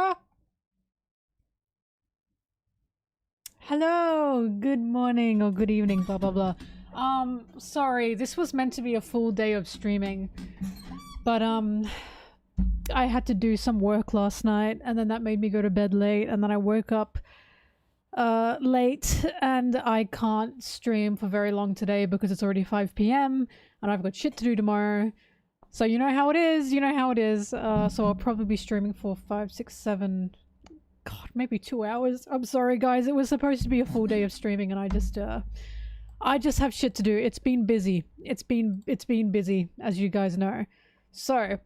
Ah, hello, good morning or good evening, blah blah blah. Sorry, this was meant to be a full day of streaming, but I had to do some work last night, and then that made me go to bed late, and then I woke up late, and I can't stream for very long today because it's already 5 p.m. and I've got shit to do tomorrow. So you know how it is, you know how it is. So I'll probably be streaming for 5, 6, 7, God, maybe 2 hours. I'm sorry guys, it was supposed to be a full day of streaming and I just have shit to do. It's been busy. It's been busy, as you guys know. So,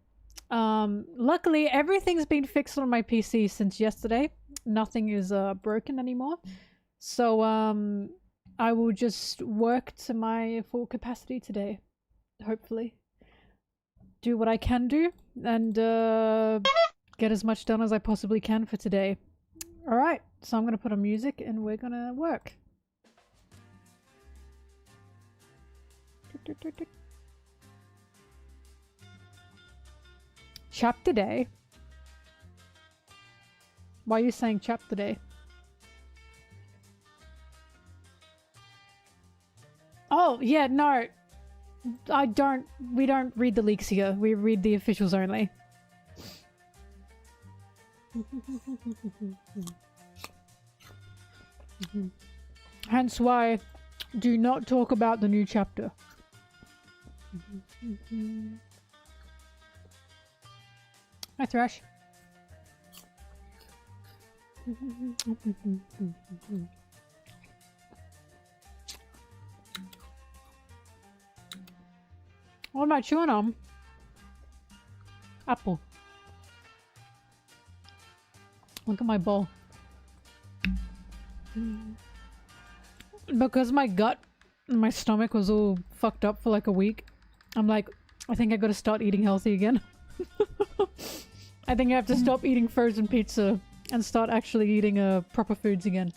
luckily everything's been fixed on my PC since yesterday. Nothing is broken anymore. So, I will just work to my full capacity today, hopefully. Do what I can do and get as much done as I possibly can for today. Alright, so I'm gonna put on music and we're gonna work. Chapter day? Why are you saying chapter day? Oh, yeah, no. We don't read the leaks here. We read the officials only. Hence why, do not talk about the new chapter. Hi, Thrash. What am I chewing on? Apple. Look at my bowl. Because my gut and my stomach was all fucked up for like a week, I'm like, I think I gotta start eating healthy again. I think I have to stop eating frozen pizza and start actually eating proper foods again.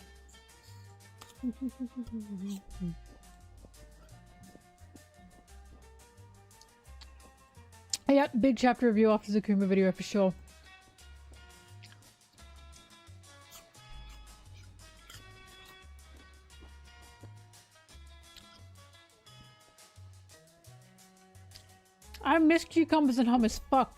Yeah, big chapter review after the Kuma video for sure. I miss cucumbers and hummus, fuck.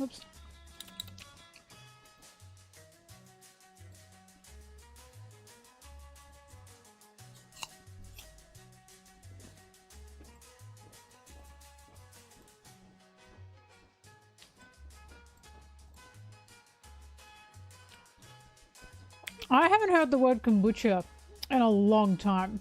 Oops. I haven't heard the word kombucha in a long time.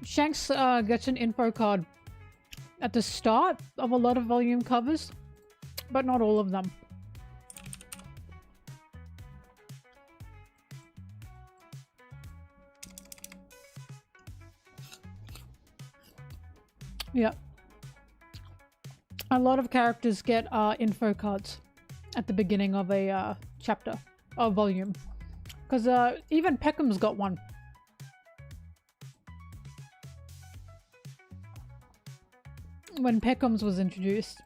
Shanks gets an info card at the start of a lot of volume covers, but not all of them. Yeah. A lot of characters get info cards at the beginning of a chapter or volume. Because even Peckham's got one. When Peckham's was introduced.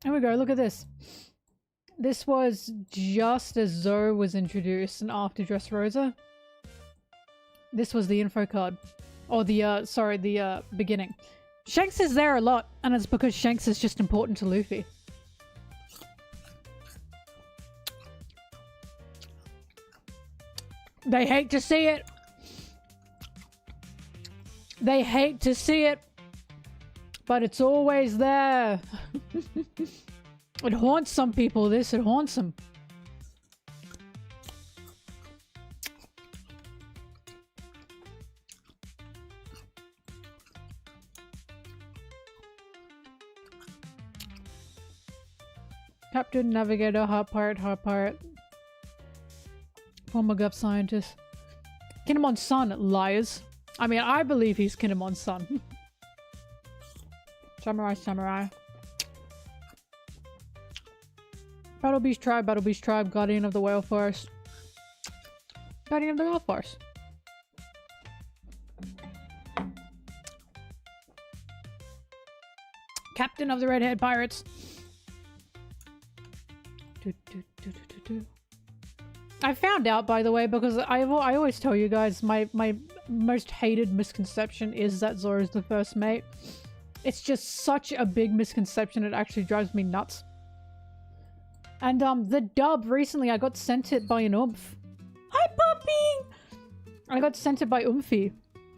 Here we go, look at this. This was just as Zoro was introduced and after Dressrosa. This was the info card. Or the, sorry, the beginning. Shanks is there a lot, and it's because Shanks is just important to Luffy. They hate to see it. They hate to see it. But it's always there. It haunts some people, this. It haunts them. Captain, Navigator, Heart Pirate. Former Gov Scientist. Kinemon's son, liars. I mean, I believe he's Kinemon's son. Samurai. Battle Beast Tribe, Guardian of the Whale Forest. Guardian of the Whale Forest. Captain of the Redhead Pirates. I found out, by the way, because I always tell you guys my most hated misconception is that Zoro's the first mate. It's just such a big misconception, it actually drives me nuts. And the dub recently, I got sent it by an oomph. Hi puppy! I got sent it by Oomphy.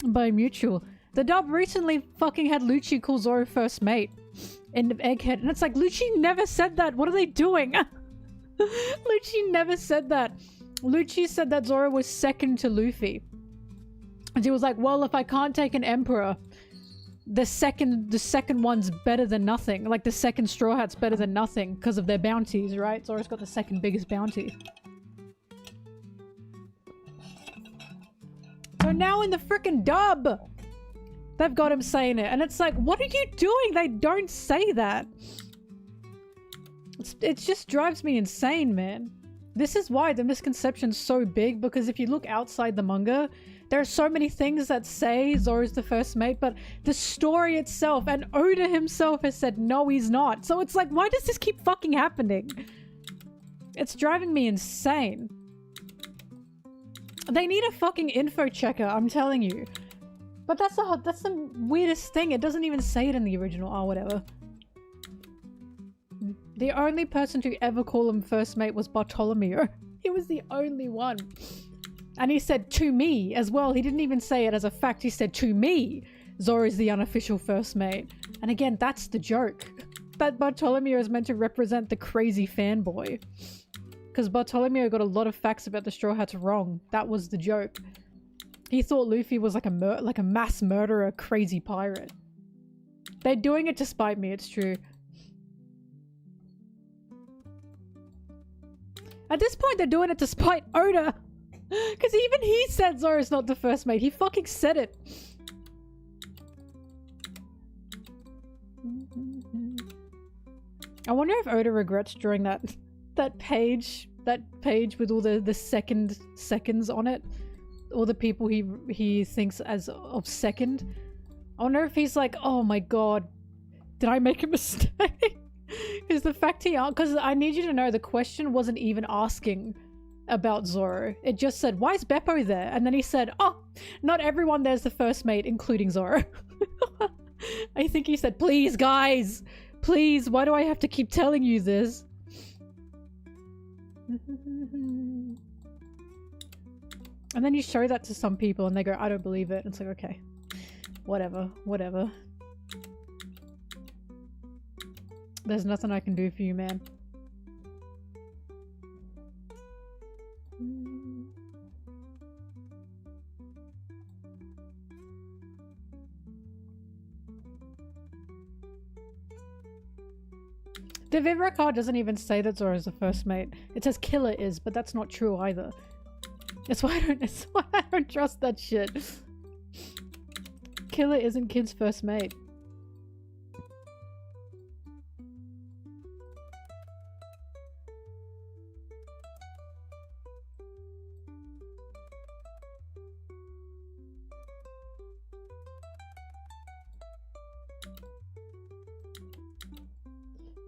By Mutual. The dub recently fucking had Lucci call Zoro first mate. In Egghead. And it's like, Lucci never said that! What are they doing? Lucci never said that. Lucci said that Zoro was second to Luffy. And he was like, well, if I can't take an emperor, the second one's better than nothing. Like, the second Straw Hat's better than nothing because of their bounties, right? Zoro's got the second biggest bounty. So now in the frickin' dub, they've got him saying it. And it's like, what are you doing? They don't say that. It just drives me insane, man. This is why the misconception's so big, because if you look outside the manga, there are so many things that say Zoro's the first mate, but the story itself, and Oda himself has said, no, he's not. So it's like, why does this keep fucking happening? It's driving me insane. They need a fucking info checker, I'm telling you. But that's the weirdest thing. It doesn't even say it in the original. Oh, whatever. The only person to ever call him first mate was Bartolomeo. He was the only one. And he said, to me, as well. He didn't even say it as a fact. He said, to me, Zoro's the unofficial first mate. And again, that's the joke. That Bartolomeo is meant to represent the crazy fanboy. Because Bartolomeo got a lot of facts about the Straw Hats wrong. That was the joke. He thought Luffy was like a mass murderer, crazy pirate. They're doing it to spite me, it's true. At this point, they're doing it to spite Oda. Because even he said Zoro's not the first mate. He fucking said it. I wonder if Oda regrets drawing that page with all the seconds on it. All the people he thinks as of second. I wonder if he's like, oh my god, did I make a mistake? Is the fact because I need you to know the question wasn't even asking about Zoro. It just said, why is Beppo there? And then he said, oh, not everyone there's the first mate, including Zoro. I think he said, please guys, please, why do I have to keep telling you this? And then you show that to some people and they go, I don't believe it. And it's like, okay, whatever, whatever. There's nothing I can do for you, man. The Vivi card doesn't even say that Zoro is the first mate. It says Killer is, but that's not true either. That's why I don't trust that shit. Killer isn't Kid's first mate.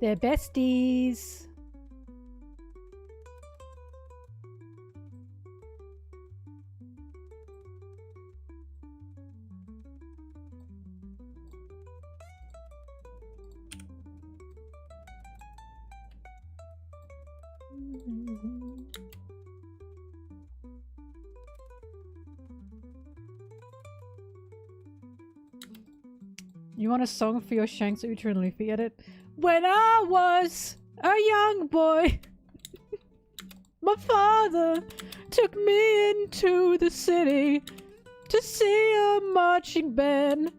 They're besties. You want a song for your Shanks, Uhtred, and Luffy edit? When I was a young boy, my father took me into the city to see a marching band.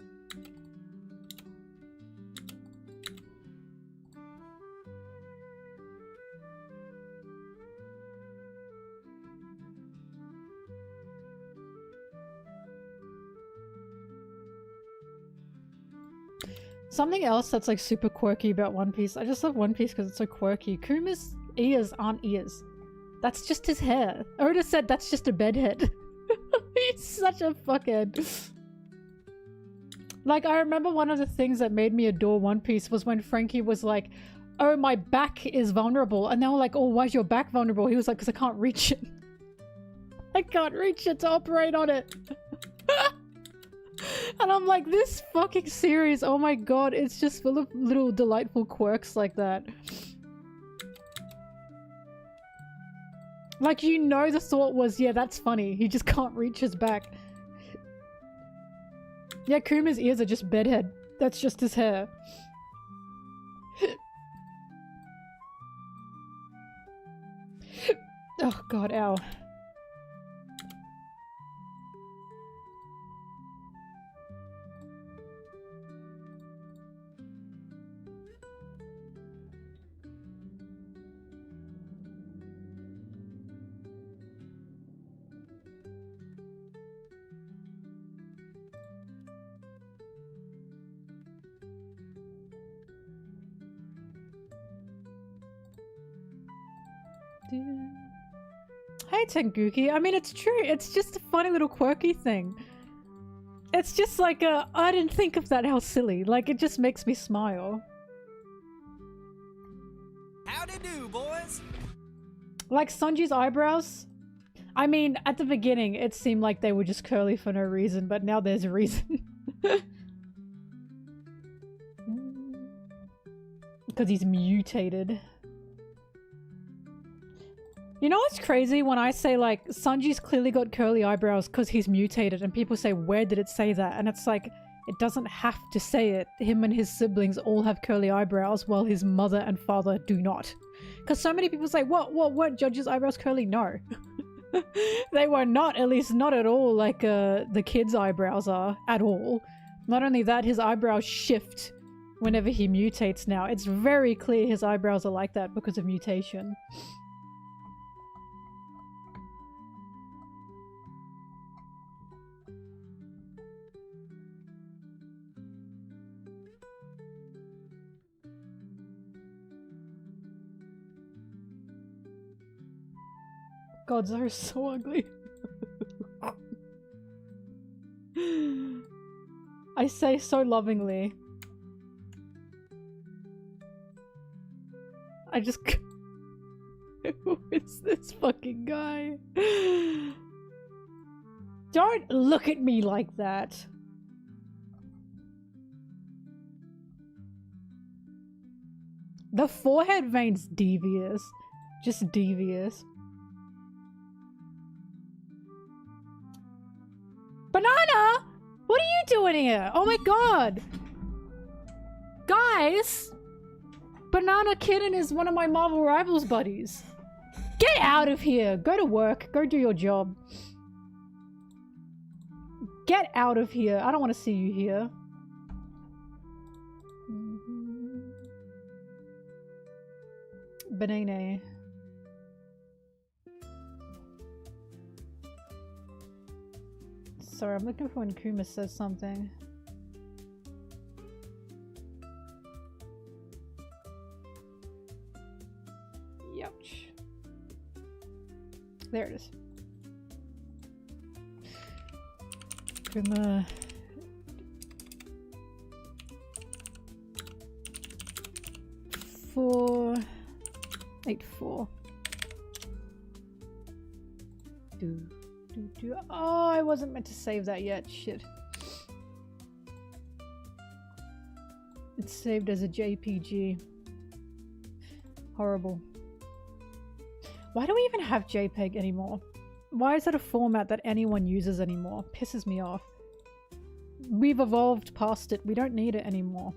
Something else that's like super quirky about One Piece. I just love One Piece because it's so quirky. Kuma's ears aren't ears. That's just his hair. Oda said that's just a bedhead. He's such a fuckhead. Like, I remember one of the things that made me adore One Piece was when Frankie was like, oh, my back is vulnerable. And they were like, oh, why is your back vulnerable? He was like, because I can't reach it. I can't reach it to operate on it. And I'm like, this fucking series, oh my god, it's just full of little delightful quirks like that. Like, you know, the thought was, yeah, that's funny. He just can't reach his back. Yeah, Kuma's ears are just bedhead. That's just his hair. Oh god, ow. Hey Tenguki, I mean, it's true, it's just a funny little quirky thing. It's just like I didn't think of that, how silly. Like, it just makes me smile. Howdy do, boys! Like Sanji's eyebrows. I mean, at the beginning it seemed like they were just curly for no reason, but now there's a reason. Because he's mutated. You know what's crazy? When I say, like, Sanji's clearly got curly eyebrows because he's mutated, and people say, where did it say that? And it's like, it doesn't have to say it. Him and his siblings all have curly eyebrows, while his mother and father do not. Because so many people say, what, weren't Judge's eyebrows curly? No. They were not, at least not at all like the kid's eyebrows are, at all. Not only that, his eyebrows shift whenever he mutates now. It's very clear his eyebrows are like that because of mutation. God, Zoro's so ugly. I say so lovingly. I just... Who is this fucking guy? Don't look at me like that. The forehead vein's devious. Just devious. Banana! What are you doing here? Oh my god! Guys! Banana Kitten is one of my Marvel Rivals buddies. Get out of here! Go to work. Go do your job. Get out of here. I don't want to see you here. Banana. Sorry, I'm looking for when Kuma says something. Youch. There it is. Kuma. 484. Oh, I wasn't meant to save that yet. Shit. It's saved as a JPG. Horrible. Why do we even have JPEG anymore? Why is that a format that anyone uses anymore? Pisses me off. We've evolved past it. We don't need it anymore.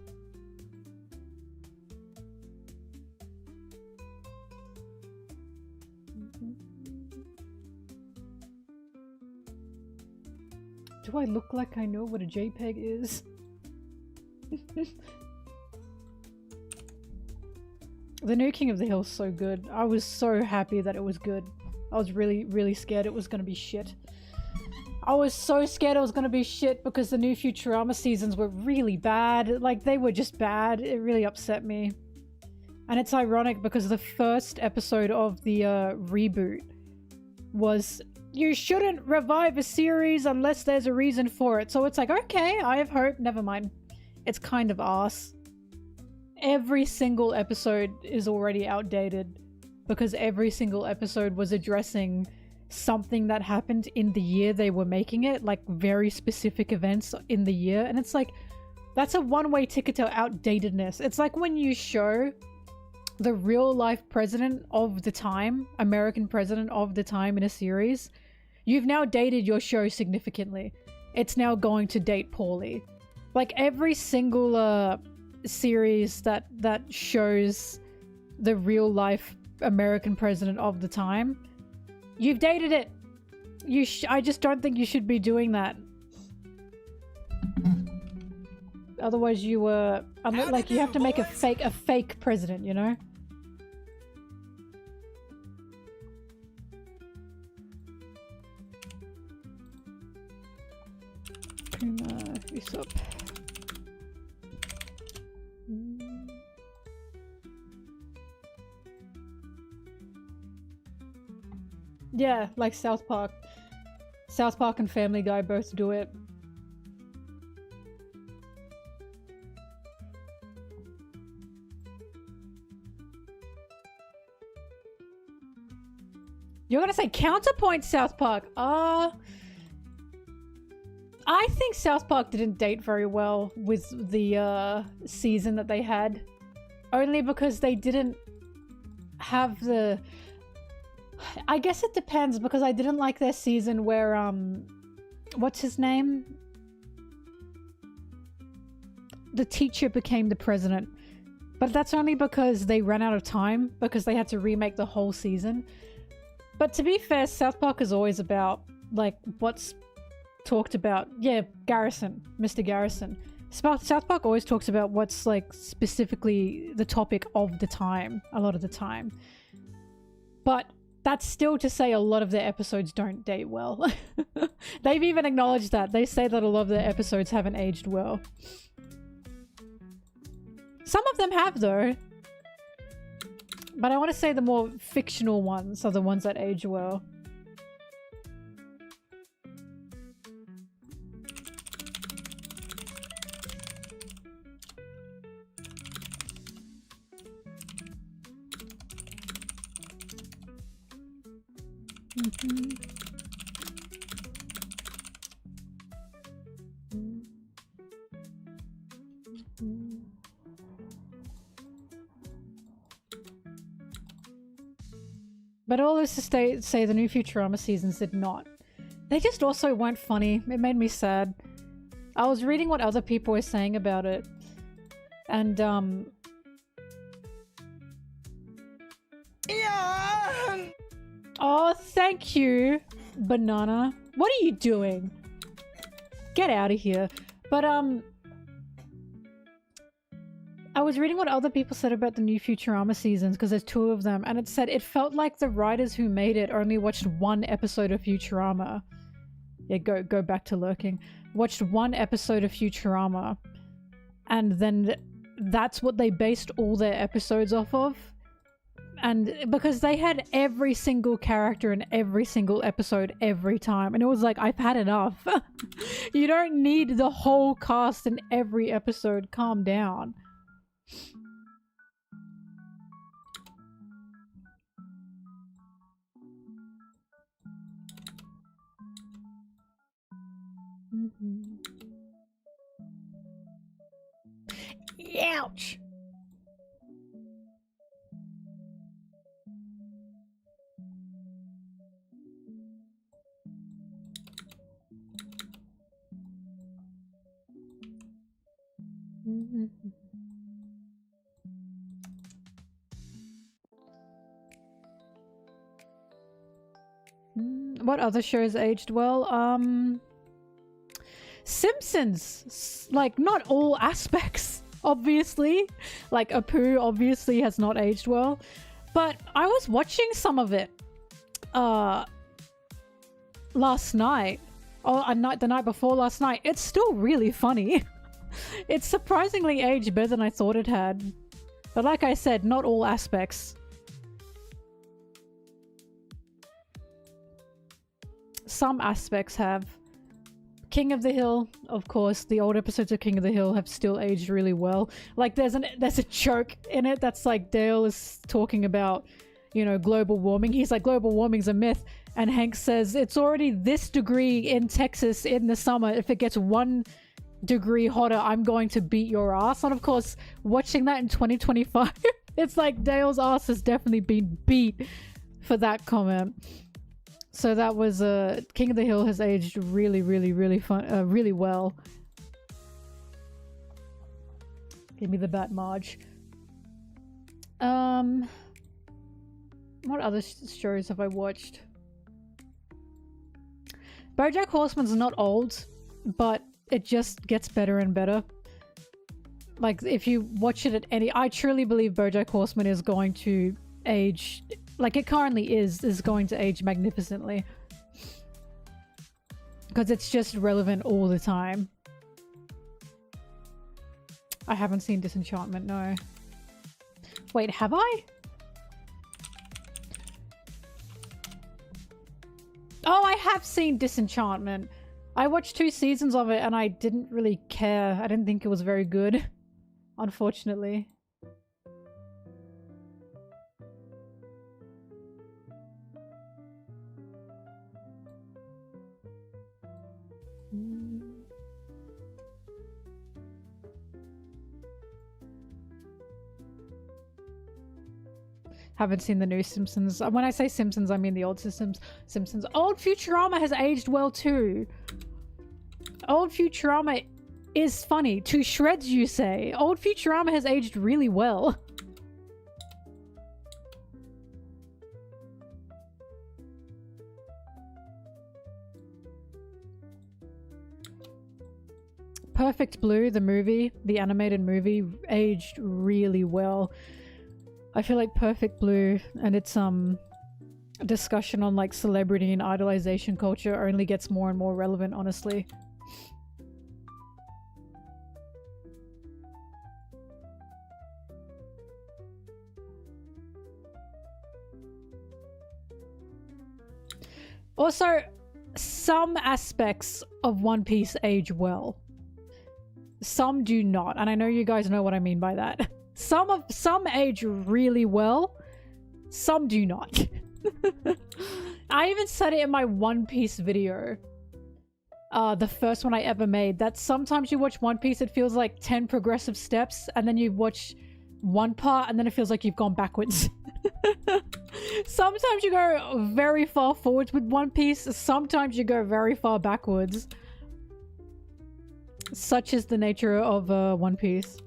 Do I look like I know what a JPEG is? The new King of the Hill is so good. I was so happy that it was good. I was really scared it was gonna be shit. I was so scared it was gonna be shit because the new Futurama seasons were really bad. Like, they were just bad. It really upset me. And it's ironic because the first episode of the reboot was, you shouldn't revive a series unless there's a reason for it. So it's like, okay, I have hope. Never mind. It's kind of arse. Every single episode is already outdated because every single episode was addressing something that happened in the year they were making it, like very specific events in the year. And it's like, that's a one-way ticket to outdatedness. It's like when you show the real life president of the time, American president of the time in a series, you've now dated your show significantly. It's now going to date poorly. Like every single series that shows the real life American president of the time, you've dated it. I just don't think you should be doing that. Otherwise you like you have to make a fake president, you know? Kuma, Usopp. Yeah, like South Park. South Park and Family Guy both do it. You're gonna say counterpoint South Park? I think South Park didn't date very well with the season that they had. Only because they didn't have the... I guess it depends, because I didn't like their season where, what's his name? The teacher became the president. But that's only because they ran out of time, because they had to remake the whole season. But to be fair, South Park is always about, like, what's talked about. Yeah, Garrison. Mr. Garrison. South Park always talks about what's, like, specifically the topic of the time, a lot of the time. But that's still to say a lot of their episodes don't date well. They've even acknowledged that. They say that a lot of their episodes haven't aged well. Some of them have, though. But I want to say the more fictional ones are the ones that age well. But all this to say the new Futurama seasons did not. They just also weren't funny. It made me sad. I was reading what other people were saying about it. And, Yeah! oh, thank you, Banana. What are you doing? Get out of here. But, I was reading what other people said about the new Futurama seasons, because there's 2 of them, and it said it felt like the writers who made it only watched 1 episode of Futurama. Yeah, go back to lurking. Watched 1 episode of Futurama, and then that's what they based all their episodes off of. And because they had every single character in every single episode every time, and it was like, I've had enough. You don't need the whole cast in every episode. Calm down. Ouch! What other shows aged well? Simpsons! Like, not all aspects, obviously. Like, Apu obviously has not aged well. But I was watching some of it last night. Or the night before last night. It's still really funny. It's surprisingly aged better than I thought it had. But like I said, not all aspects. Some aspects have. King of the Hill, of course, the old episodes of King of the Hill have still aged really well. Like, there's a joke in it that's like Dale is talking about, you know, global warming. He's like, global warming's a myth. And Hank says, it's already this degree in Texas in the summer. If it gets 1 degree hotter, I'm going to beat your ass. And of course, watching that in 2025, it's like Dale's ass has definitely been beat for that comment. So that was King of the Hill has aged really, really, really fun, really well. Give me the bat, Marge. What other shows have I watched? BoJack Horseman's not old, but it just gets better and better. Like, if you watch it at any... I truly believe BoJack Horseman is going to age... like it currently is going to age magnificently. Because it's just relevant all the time. I haven't seen Disenchantment, no. Wait, have I? Oh, I have seen Disenchantment. I watched 2 seasons of it and I didn't really care. I didn't think it was very good. Unfortunately. Haven't seen the new Simpsons. When I say Simpsons, I mean the old Simpsons. Old Futurama has aged well too. Old Futurama is funny. To shreds, you say. Old Futurama has aged really well. Perfect Blue, the movie, the animated movie, aged really well. I feel like Perfect Blue and its discussion on like celebrity and idolization culture only gets more and more relevant, honestly. Also, some aspects of One Piece age well. Some do not, and I know you guys know what I mean by that. Some age really well, some do not. I even said it in my One Piece video. The first one I ever made, that sometimes you watch One Piece, it feels like 10 progressive steps, and then you watch one part, and then it feels like you've gone backwards. Sometimes you go very far forwards with One Piece, sometimes you go very far backwards. Such is the nature of One Piece.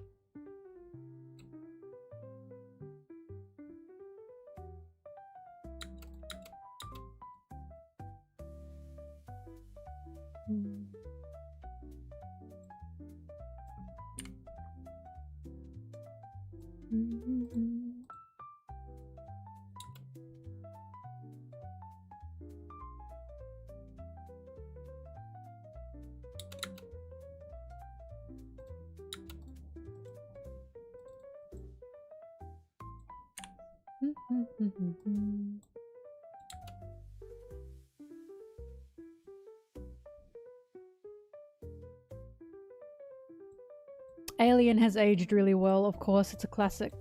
Alien has aged really well, of course, it's a classic.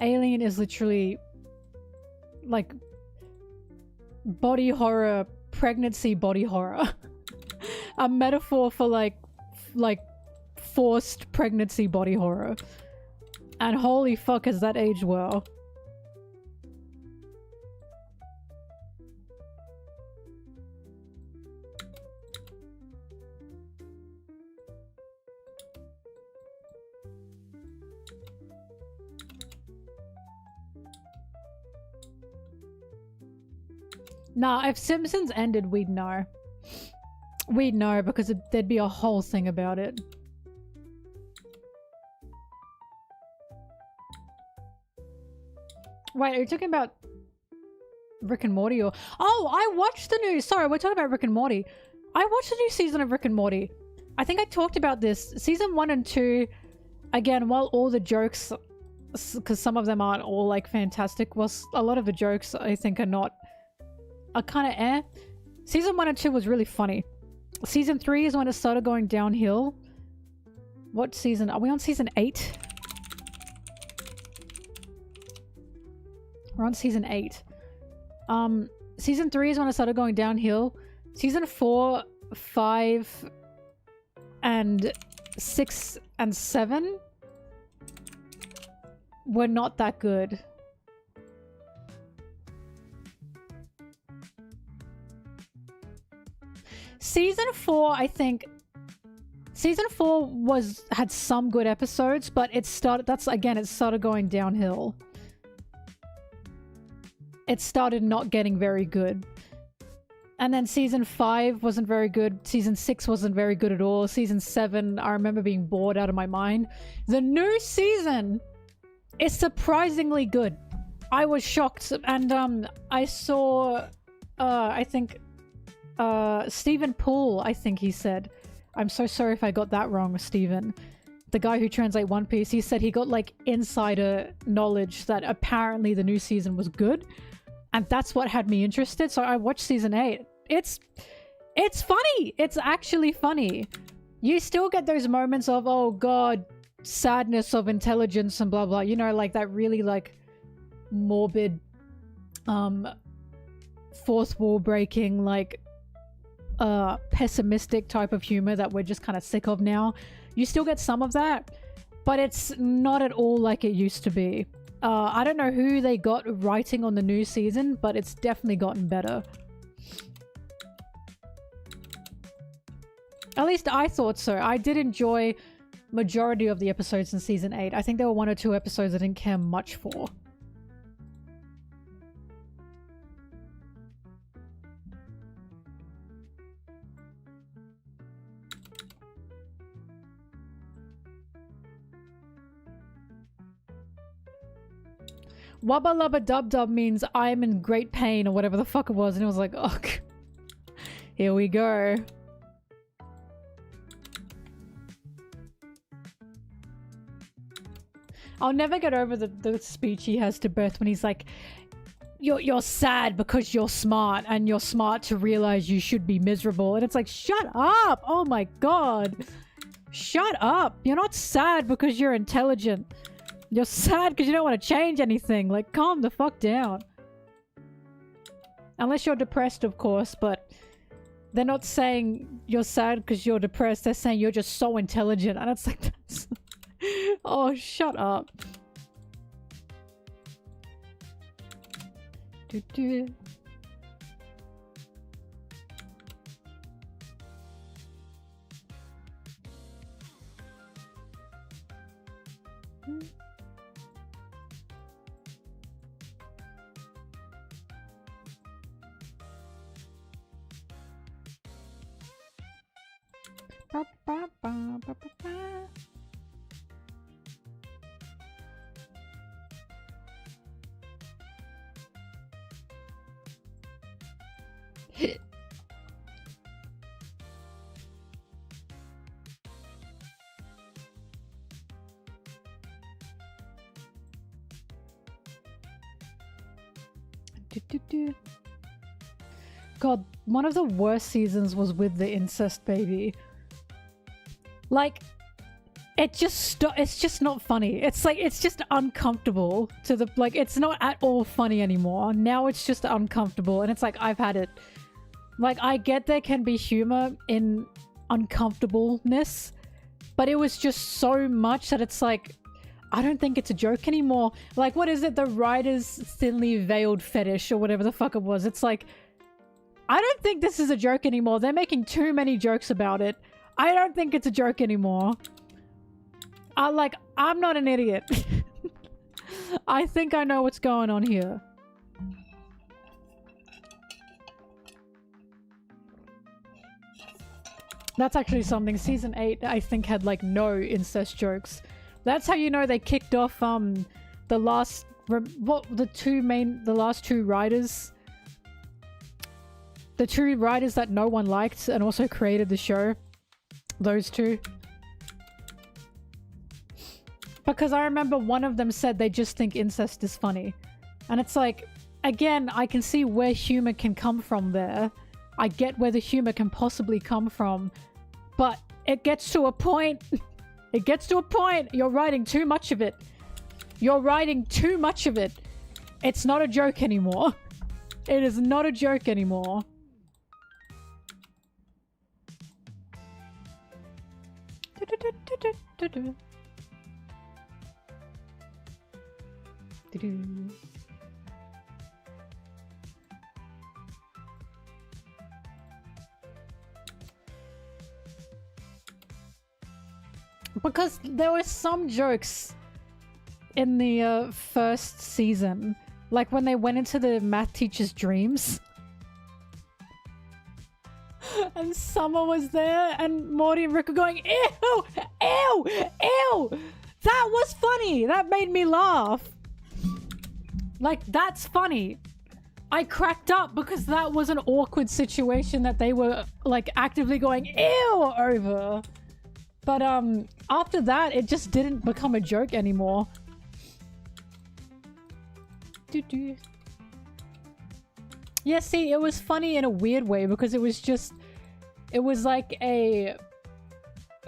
Alien is literally like body horror, pregnancy body horror. A metaphor for like forced pregnancy body horror. And holy fuck has that aged well. Nah, if Simpsons ended, we'd know. We'd know because there'd be a whole thing about it. Wait, are you talking about Rick and Morty or... Oh, I watched the new... Sorry, we're talking about Rick and Morty. I watched the new season of Rick and Morty. I think I talked about this. Season 1 and 2, again, while all the jokes... Because some of them aren't all, like, fantastic. Well, a lot of the jokes, I think, are kind of eh. Season 1 and 2 was really funny. Season 3 is when it started going downhill. What season? Are we on season 8? We're on season 8. Season 3 is when it started going downhill. Season 4, 5, and 6 and 7 were not that good. Season 4, I think... Season 4 had some good episodes, but it started going downhill. It started not getting very good. And then season 5 wasn't very good. Season 6 wasn't very good at all. Season 7, I remember being bored out of my mind. The new season is surprisingly good. I was shocked. And I saw, I think, Stephen Poole, I think he said. I'm so sorry if I got that wrong, Stephen. The guy who translates One Piece, he said he got like insider knowledge that apparently the new season was good. And that's what had me interested. So I watched season 8. It's funny. It's actually funny. You still get those moments of, oh god, sadness of intelligence and blah blah. You know, like that really like morbid, fourth wall breaking, like pessimistic type of humor that we're just kind of sick of now. You still get some of that, but it's not at all like it used to be. I don't know who they got writing on the new season, but it's definitely gotten better. At least I thought so. I did enjoy majority of the episodes in season 8. I think there were 1 or 2 episodes I didn't care much for. Wubba lubba dub dub means I'm in great pain or whatever the fuck it was, and it was like, oh, here we go. I'll never get over the speech he has to Beth when he's like, you're sad because you're smart and you're smart to realize you should be miserable. And it's like, shut up! Oh my god. Shut up! You're not sad because you're intelligent. You're sad because you don't want to change anything. Like, calm the fuck down. Unless you're depressed, of course, but they're not saying you're sad because you're depressed. They're saying you're just so intelligent. And it's like, that's... oh, shut up. Do, do. Ba, ba, ba, ba, ba, ba. Do, do, do. God, one of the worst seasons was with the incest baby. Like, it's just not funny. It's like, it's just uncomfortable to the, like, it's not at all funny anymore. Now it's just uncomfortable, and it's like, I've had it. Like, I get there can be humor in uncomfortableness, but it was just so much that it's like, I don't think it's a joke anymore. Like, what is it? The writer's thinly veiled fetish or whatever the fuck it was. It's like, I don't think this is a joke anymore. They're making too many jokes about it. I don't think it's a joke anymore. I'm not an idiot. I think I know what's going on here. That's actually something. Season 8, I think, had like no incest jokes. That's how you know they kicked off the last two writers. The two writers that no one liked and also created the show. Those two. Because I remember one of them said they just think incest is funny. And it's like, again, I can see where humor can come from there. I get where the humor can possibly come from. But it gets to a point. It gets to a point. You're writing too much of it. You're writing too much of it. It's not a joke anymore. It is not a joke anymore. Because there were some jokes in the first season, like when they went into the math teacher's dreams. And Summer was there, and Morty and Rick were going, ew, ew, ew. That was funny. That made me laugh. Like, that's funny. I cracked up because that was an awkward situation that they were, like, actively going, ew, over. But, after that, it just didn't become a joke anymore. Doo-doo. Yeah, see, it was funny in a weird way because it was just... It was like a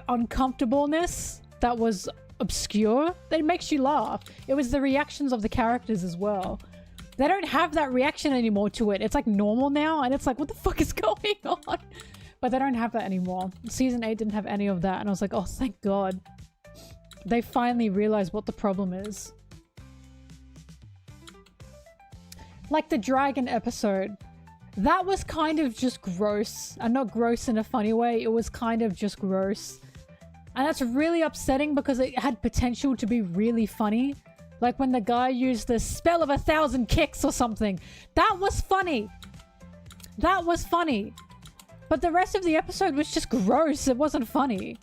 uncomfortableness that was obscure that makes you laugh. It was the reactions of the characters as well. They don't have that reaction anymore to it. It's like normal now, and it's like, what the fuck is going on? But they don't have that anymore. Season 8 didn't have any of that, and I was like, oh, thank God. They finally realized what the problem is. Like the dragon episode. That was kind of just gross. And not gross in a funny way. It was kind of just gross. And that's really upsetting because it had potential to be really funny. Like when the guy used the spell of 1,000 kicks or something. That was funny. That was funny. But the rest of the episode was just gross. It wasn't funny.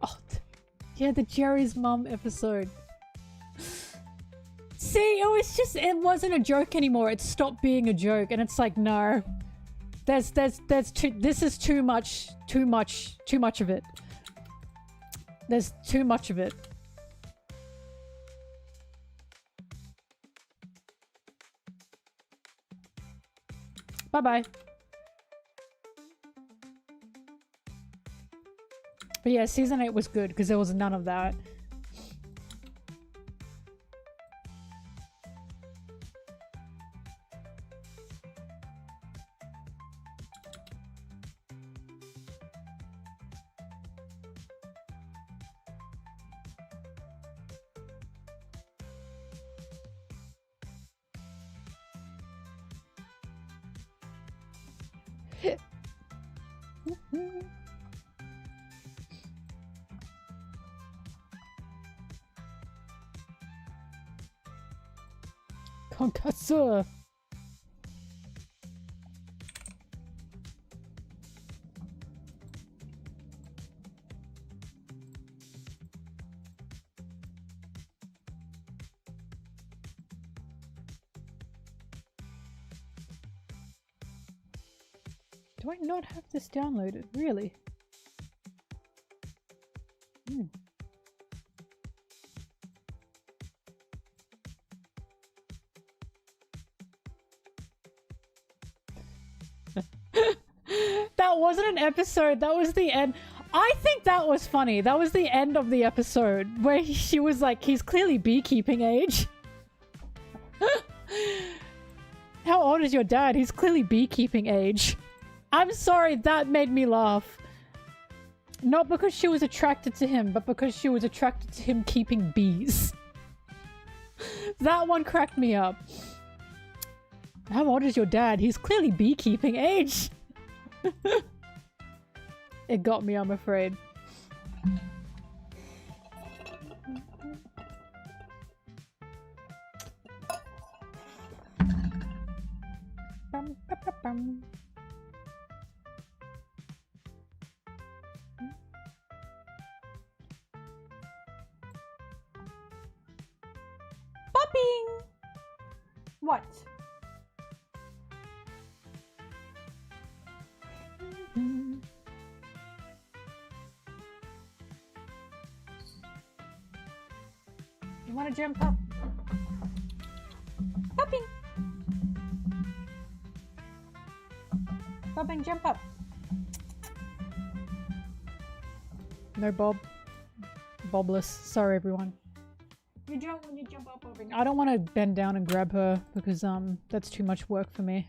Oh, yeah, the Jerry's mum episode. See, it wasn't a joke anymore. It stopped being a joke, and it's like, no. This is too much of it. There's too much of it. Bye-bye. But yeah, season 8 was good because there was none of that. Konkatsu. Do I not have this downloaded? Really? That wasn't an episode, that was the end. I think that was funny. That was the end of the episode where she was like, he's clearly beekeeping age. How old is your dad? He's clearly beekeeping age. I'm sorry, that made me laugh. Not because she was attracted to him, but because she was attracted to him keeping bees. That one cracked me up. How old is your dad? He's clearly beekeeping age. It got me, I'm afraid. Bum, ba, ba, bum. Popping! What? You want to jump up? Popping! Popping, jump up. No Bob. Bobless. Sorry, everyone. You don't want to jump up, Popping. I don't want to bend down and grab her because that's too much work for me.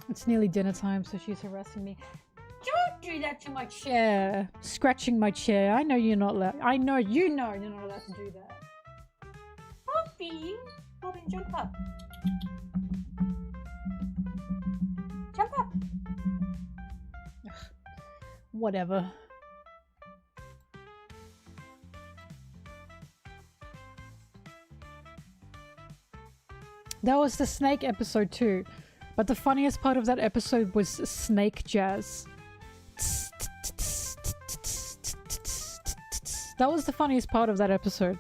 It's nearly dinner time, so she's harassing me. Don't do that to my chair! Scratching my chair. I know you're not allowed. I know you know you're not allowed to do that. Poppy! Poppy, jump up. Jump up! Ugh. Whatever. That was the snake episode too. But the funniest part of that episode was snake jazz. That was the funniest part of that episode.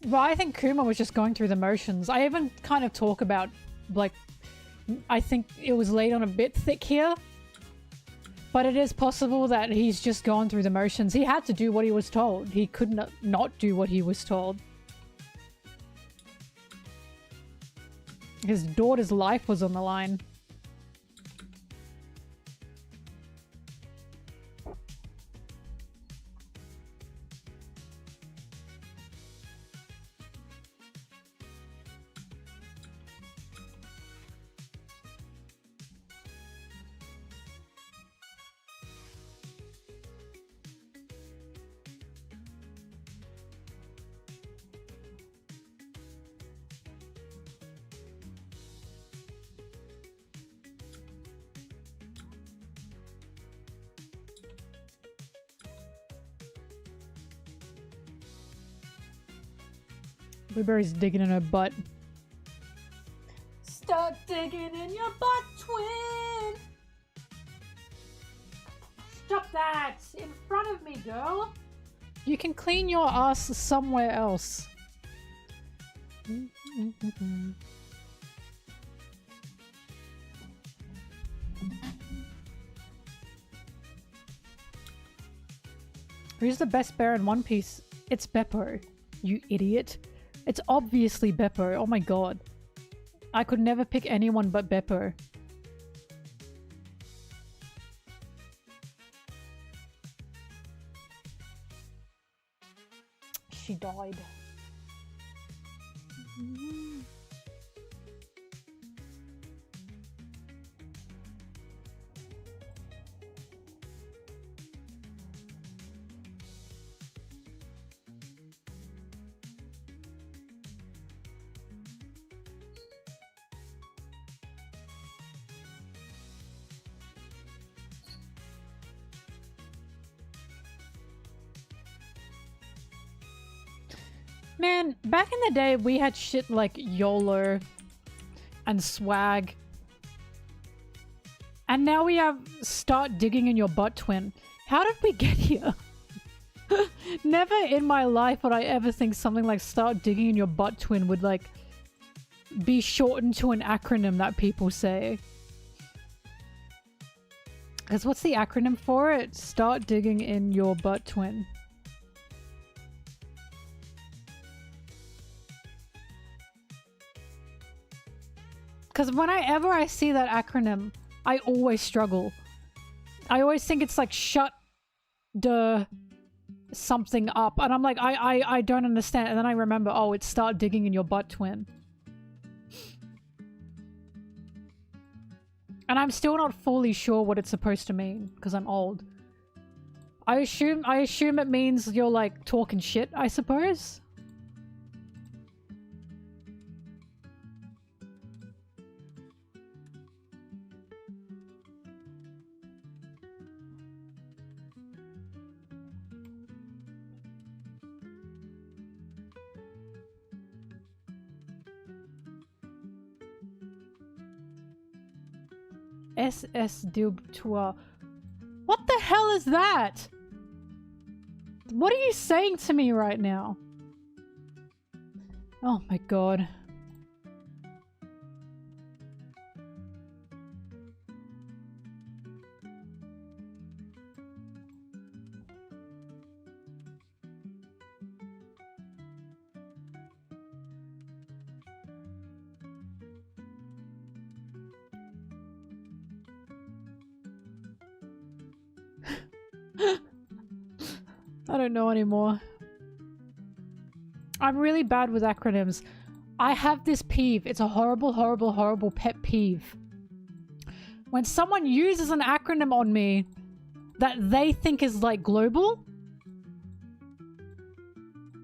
Well, I think Kuma was just going through the motions. I even kind of talk about, like, I think it was laid on a bit thick here. But it is possible that he's just gone through the motions. He had to do what he was told. He could not do what he was told. His daughter's life was on the line. Blueberry's digging in her butt. Start digging in your butt, twin! Stop that! In front of me, girl! You can clean your ass somewhere else. Who's the best bear in One Piece? It's Beppo. You idiot. It's obviously Beppo. Oh my god. I could never pick anyone but Beppo. She died. Man, back in the day, we had shit like YOLO and swag. And now we have start digging in your butt, twin. How did we get here? Never in my life would I ever think something like start digging in your butt, twin would like be shortened to an acronym that people say. Because what's the acronym for it? Start digging in your butt, twin. Because whenever I see that acronym, I always struggle. I always think it's like shut the something up. And I'm like, I don't understand. And then I remember, oh, it's start digging in your butt, twin. And I'm still not fully sure what it's supposed to mean, because I'm old. I assume it means you're like talking shit, I suppose. SS Dubtour. What the hell is that? What are you saying to me right now? Oh my god. I don't know anymore. I'm really bad with acronyms. I have this peeve. It's a horrible, horrible, horrible pet peeve. When someone uses an acronym on me that they think is like global,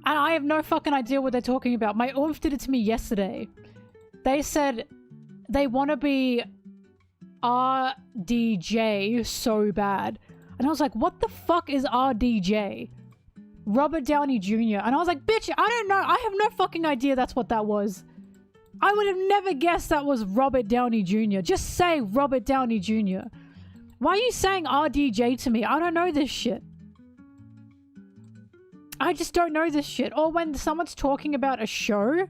and I have no fucking idea what they're talking about. My oomph did it to me yesterday. They said they want to be RDJ so bad. And I was like, what the fuck is RDJ? Robert Downey Jr. And I was like, bitch, I don't know. I have no fucking idea that's what that was. I would have never guessed that was Robert Downey Jr. Just say Robert Downey Jr. Why are you saying RDJ to me? I don't know this shit. I just don't know this shit. Or when someone's talking about a show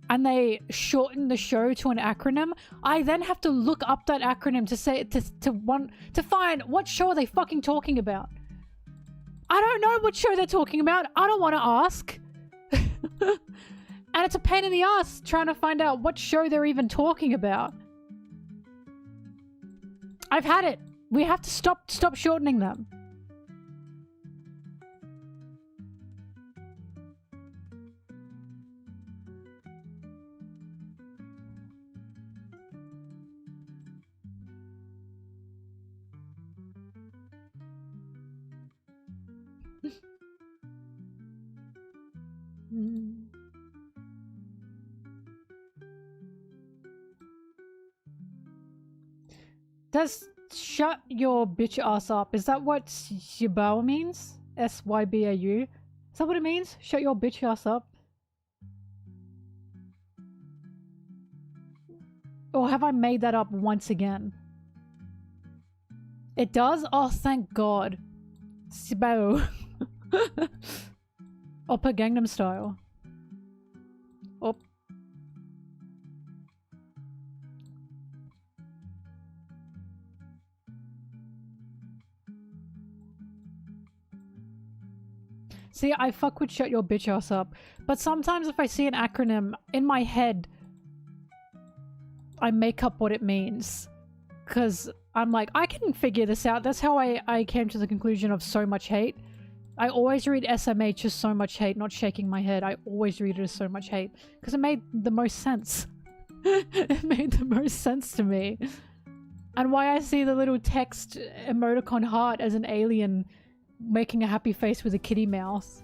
and they shorten the show to an acronym, I then have to look up that acronym to say to find what show are they fucking talking about. I don't know what show they're talking about. I don't want to ask. And it's a pain in the ass trying to find out what show they're even talking about. I've had it. We have to stop shortening them. Does shut your bitch ass up, is that what Shibao means? S-Y-B-A-U? Is that what it means? Shut your bitch ass up? Or have I made that up once again? It does? Oh, thank God. Sibao. Oppa Gangnam Style. Op. See, I fuck with shut your bitch ass up. But sometimes if I see an acronym, in my head, I make up what it means. Because I'm like, I can figure this out. That's how I came to the conclusion of so much hate. I always read SMH as so much hate, not shaking my head. I always read it as so much hate. Because it made the most sense. It made the most sense to me. And why I see the little text emoticon heart as an alien making a happy face with a kitty mouth.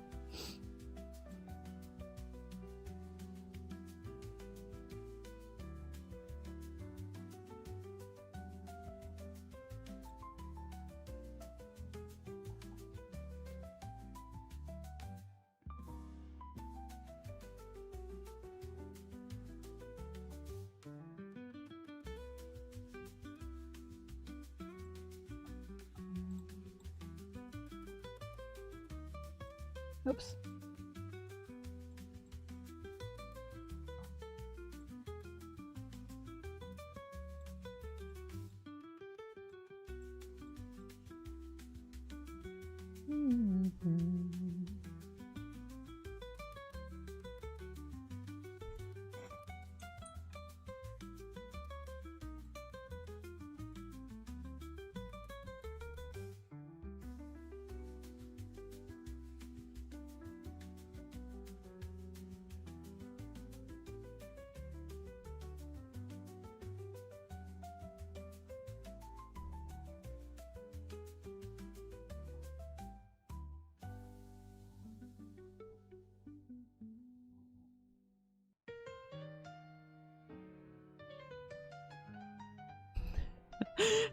Oops.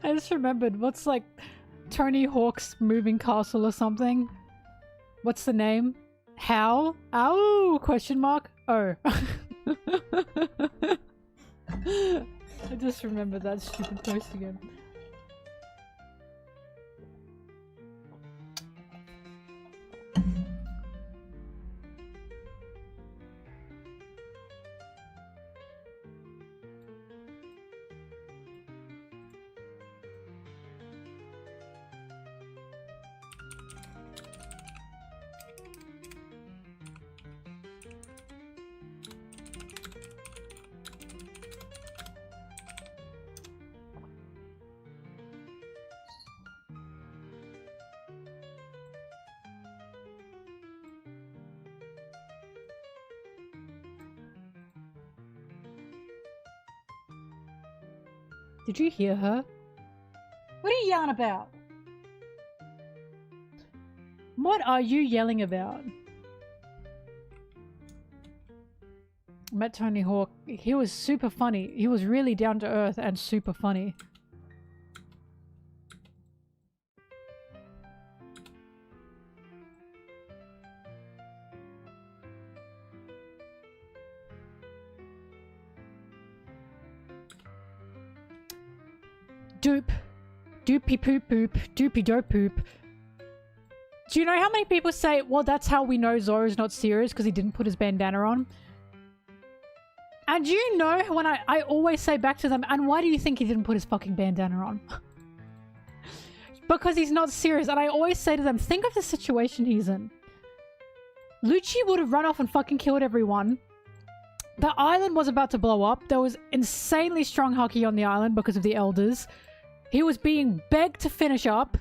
I just remembered, what's like Tony Hawk's Moving Castle or something? What's the name? How? Ow? Question mark? Oh. I just remembered that stupid post again. Did you hear her? What are you yelling about? What are you yelling about? I met Tony Hawk. He was super funny. He was really down to earth and super funny. Doop. Doopy poop poop. Doopy dope poop. Do you know how many people say, well, that's how we know Zoro's not serious because he didn't put his bandana on? And you know when I always say back to them, and why do you think he didn't put his fucking bandana on? Because he's not serious. And I always say to them, think of the situation he's in. Lucci would have run off and fucking killed everyone. The island was about to blow up. There was insanely strong haki on the island because of the elders. He was being begged to finish up,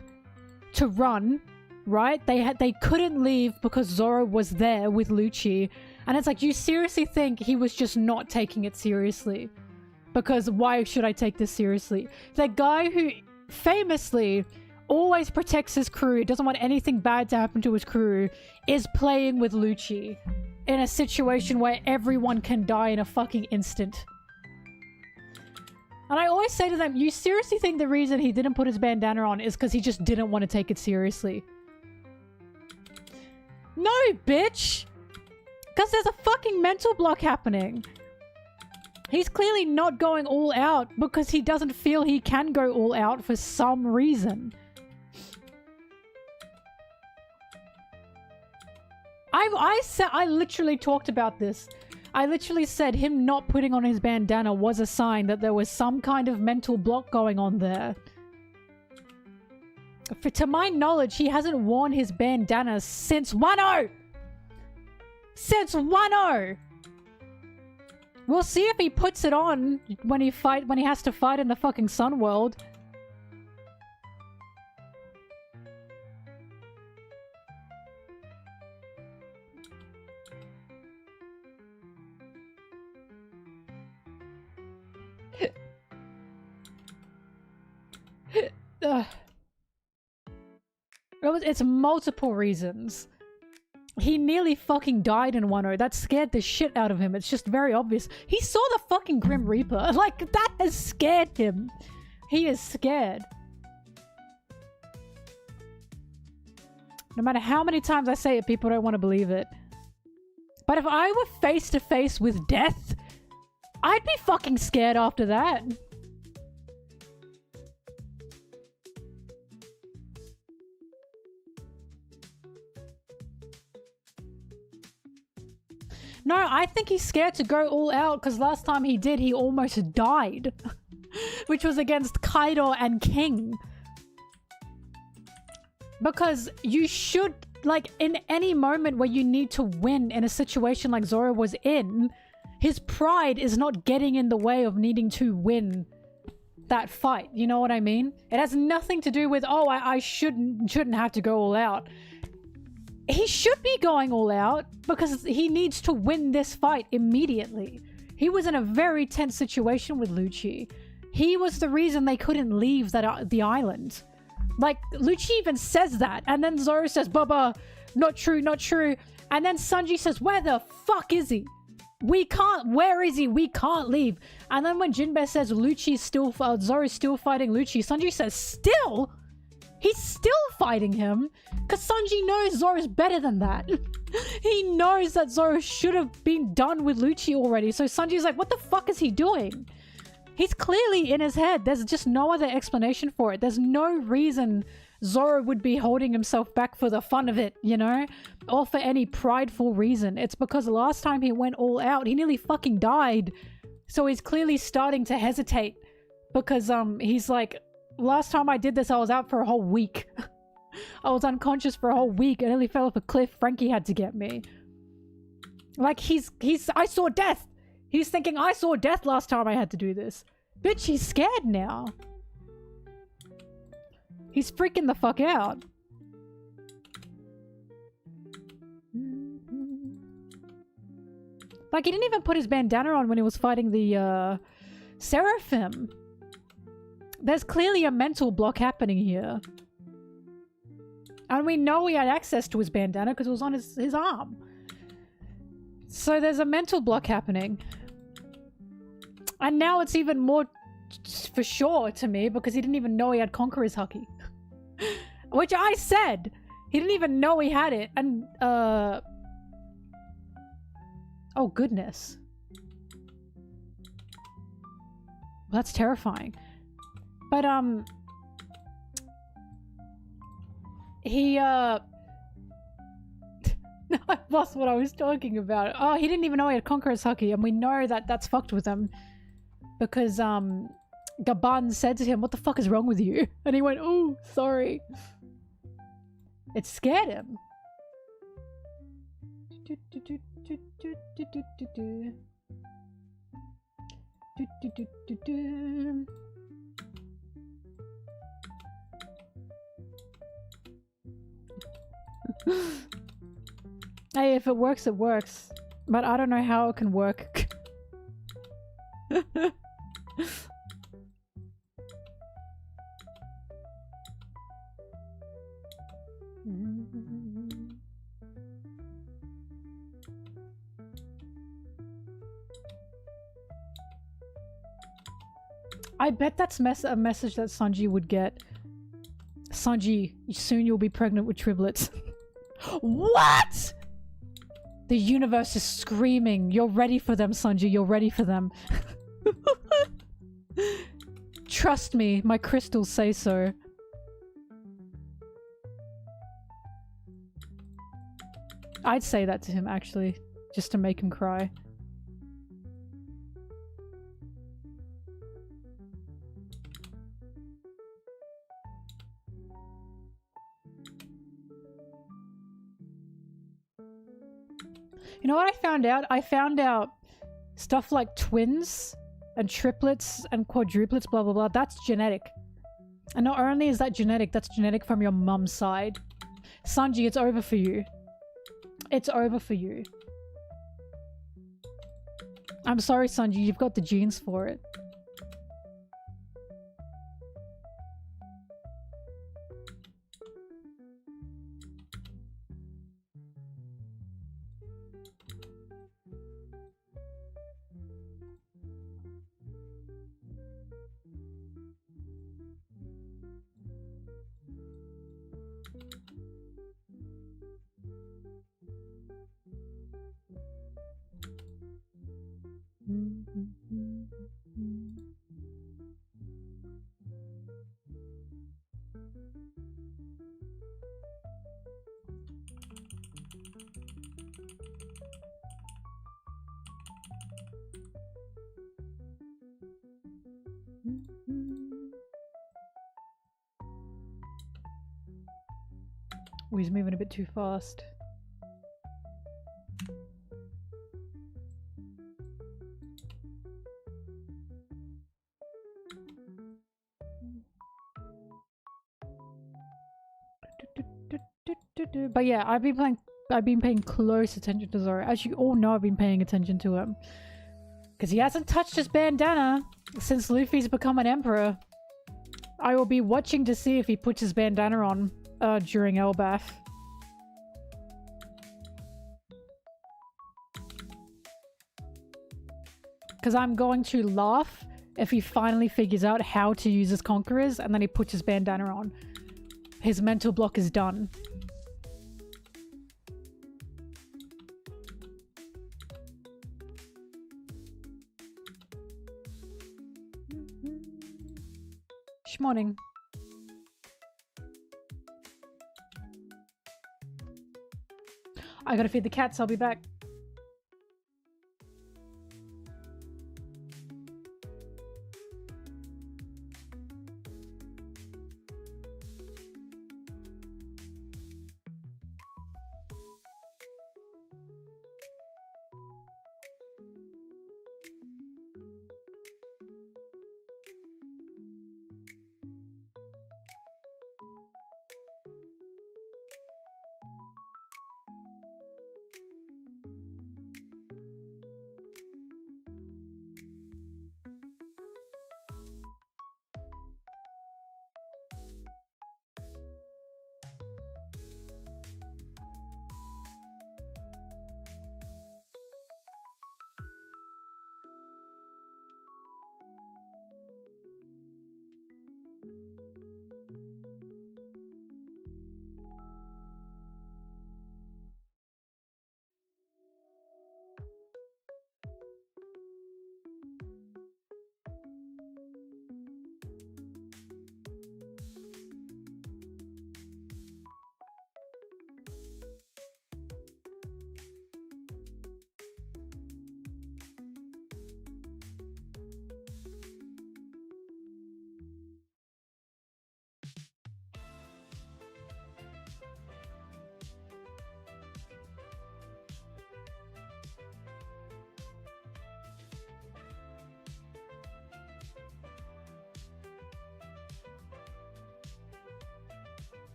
to run, right? They couldn't leave because Zoro was there with Lucci. And it's like, you seriously think he was just not taking it seriously? Because why should I take this seriously? The guy who famously always protects his crew, doesn't want anything bad to happen to his crew, is playing with Lucci in a situation where everyone can die in a fucking instant. And I always say to them, you seriously think the reason he didn't put his bandana on is because he just didn't want to take it seriously? No, bitch! Because there's a fucking mental block happening. He's clearly not going all out because he doesn't feel he can go all out for some reason. I literally talked about this. I literally said him not putting on his bandana was a sign that there was some kind of mental block going on there. To my knowledge, he hasn't worn his bandana since 1-0! Since 1-0! We'll see if he puts it on when he has to fight in the fucking Sun World. It's multiple reasons. He nearly fucking died in 1-0. That scared the shit out of him. It's just very obvious. He saw the fucking Grim Reaper. Like, that has scared him. He is scared. No matter how many times I say it, people don't want to believe it. But if I were face to face with death, I'd be fucking scared after that. No, I think he's scared to go all out because last time he did, he almost died. Which was against Kaido and King. Because you should, like, in any moment where you need to win in a situation like Zoro was in, his pride is not getting in the way of needing to win that fight. You know what I mean? It has nothing to do with, oh, I shouldn't have to go all out. He should be going all out because he needs to win this fight immediately. He was in a very tense situation with Lucci. He was the reason they couldn't leave the island. Like, Lucci even says that. And then Zoro says, Baba, not true, not true. And then Sanji says, where the fuck is he? We can't, where is he? We can't leave. And then when Jinbei says Zoro's still fighting Lucci, Sanji says, still? He's still fighting him because Sanji knows Zoro's better than that. He knows that Zoro should have been done with Lucci already. So Sanji's like, what the fuck is he doing? He's clearly in his head. There's just no other explanation for it. There's no reason Zoro would be holding himself back for the fun of it, you know? Or for any prideful reason. It's because the last time he went all out, he nearly fucking died. So he's clearly starting to hesitate because he's like, last time I did this, I was out for a whole week. I was unconscious for a whole week. I nearly fell off a cliff. Frankie had to get me. Like, I saw death. He's thinking, I saw death last time I had to do this. Bitch, he's scared now. He's freaking the fuck out. Like, he didn't even put his bandana on when he was fighting the, Seraphim. There's clearly a mental block happening here. And we know he had access to his bandana because it was on his arm. So there's a mental block happening. And now it's even more for sure to me because he didn't even know he had Conqueror's Haki. Which I said! He didn't even know he had it. And, oh goodness. Well, that's terrifying. But, he, no, I lost what I was talking about. Oh, he didn't even know he had Conqueror's Haki, and we know that that's fucked with him. Because, Gaban said to him, what the fuck is wrong with you? And he went, oh, sorry. It scared him. Hey, if it works, it works. But I don't know how it can work. I bet that's a message that Sanji would get. Sanji, soon you'll be pregnant with triplets. What? The universe is screaming. You're ready for them, Sanji. You're ready for them. Trust me, my crystals say so. I'd say that to him, actually, just to make him cry. You know what I found out? I found out stuff like twins and triplets and quadruplets, blah blah blah, that's genetic. And not only is that genetic, that's genetic from your mum's side. Sanji, it's over for you. It's over for you. I'm sorry, Sanji, you've got the genes for it. Oh, he's moving a bit too fast. But yeah, I've been paying close attention to Zoro. As you all know, I've been paying attention to him. Because he hasn't touched his bandana since Luffy's become an emperor. I will be watching to see if he puts his bandana on during Elbaf. Because I'm going to laugh if he finally figures out how to use his conquerors and then he puts his bandana on. His mental block is done. Morning. I gotta feed the cats, I'll be back.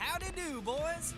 Howdy do, boys.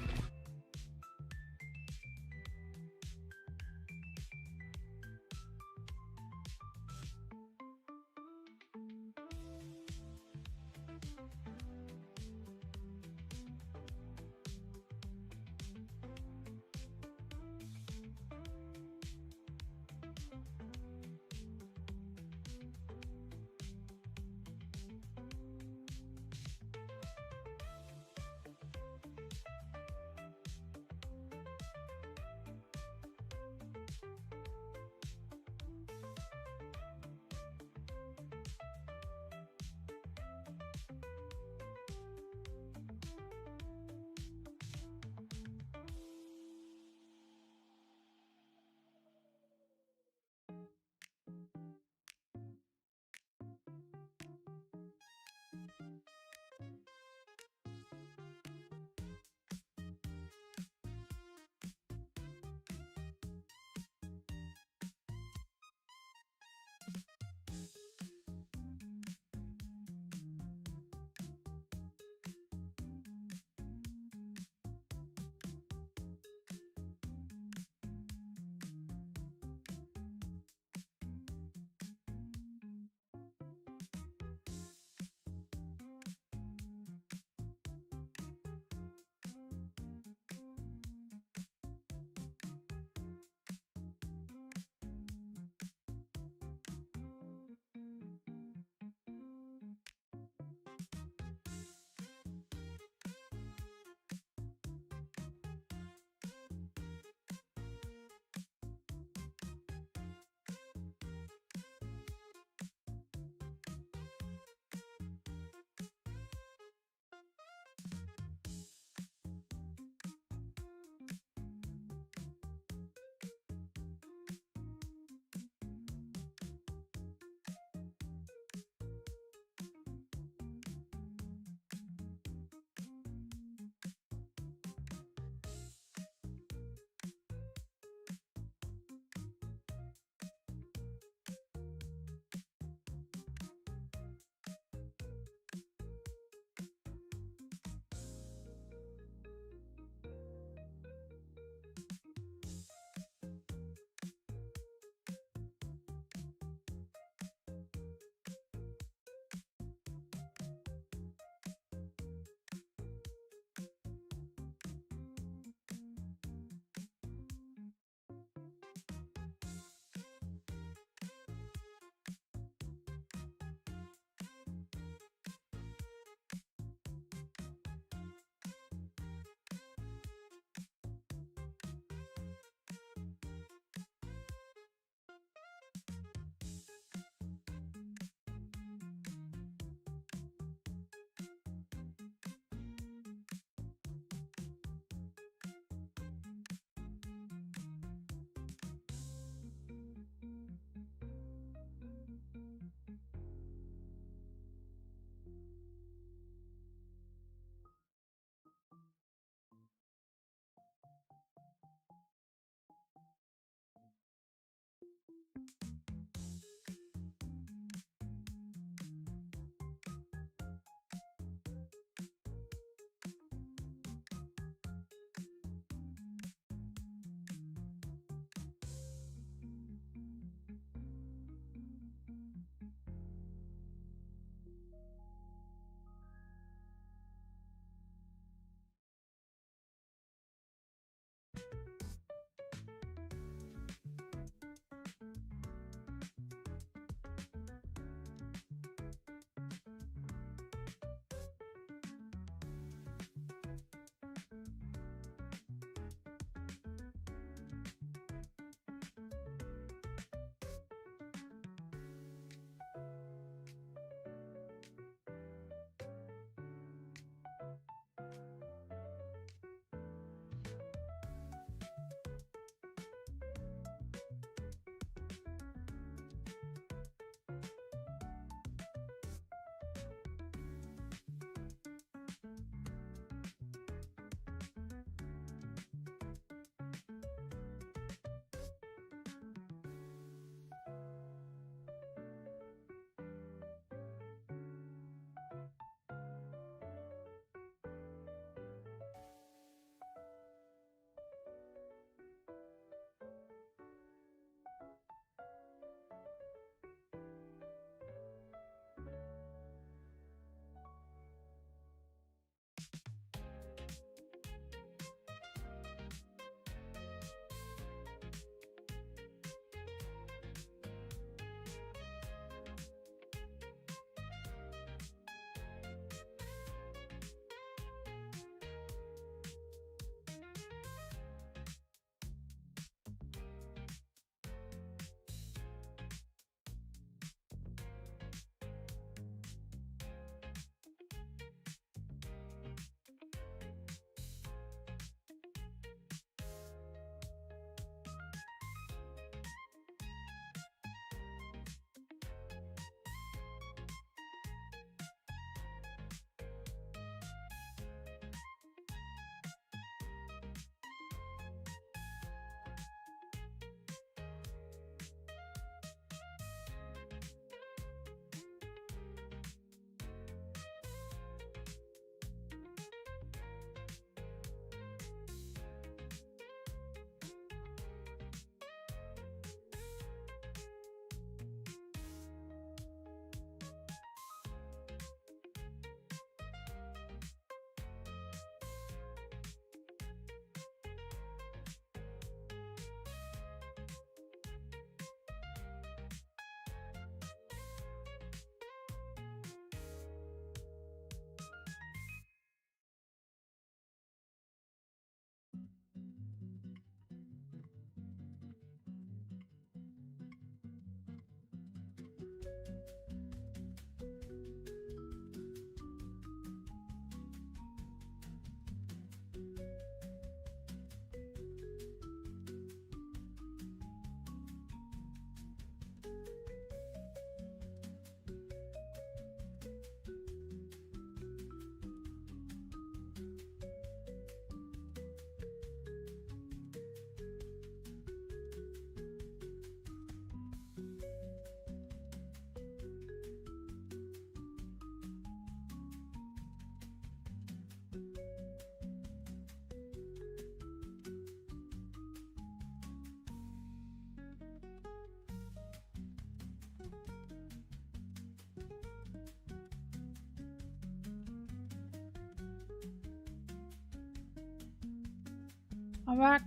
I'm back.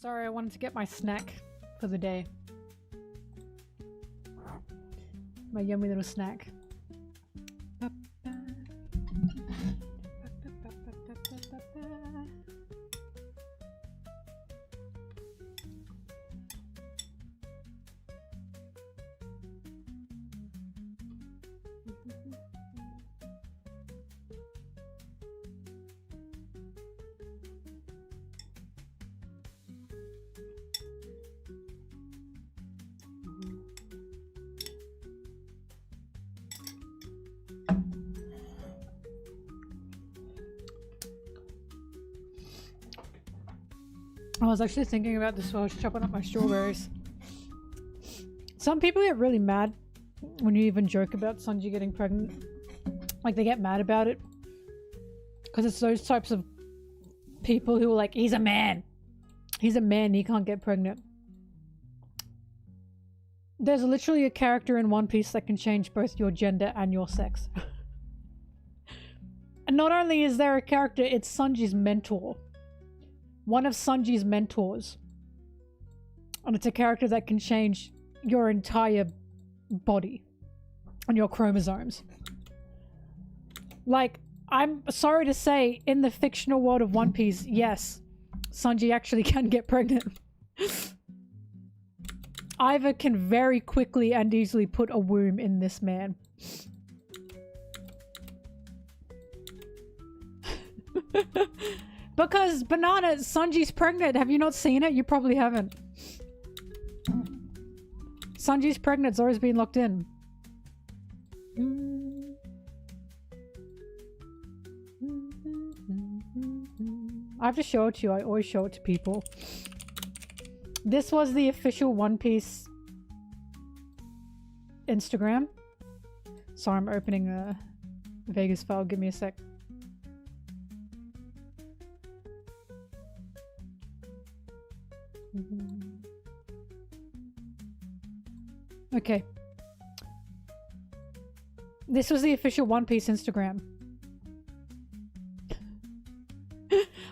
Sorry, I wanted to get my snack for the day. My yummy little snack. I was actually thinking about this while I was chopping up my strawberries. Some people get really mad when you even joke about Sanji getting pregnant. Like, they get mad about it. Because it's those types of people who are like, he's a man. He's a man, he can't get pregnant. There's literally a character in One Piece that can change both your gender and your sex. And not only is there a character, it's Sanji's mentor. One of Sanji's mentors. And it's a character that can change your entire body and your chromosomes. Like, I'm sorry to say, in the fictional world of One Piece, yes, Sanji actually can get pregnant. Iva can very quickly and easily put a womb in this man. Because, Banana, Sanji's pregnant. Have you not seen it? You probably haven't. Sanji's pregnant. Zoro's been locked in. I have to show it to you. I always show it to people. This was the official One Piece Instagram. Sorry, I'm opening a Vegas file. Give me a sec. Okay. This was the official One Piece Instagram.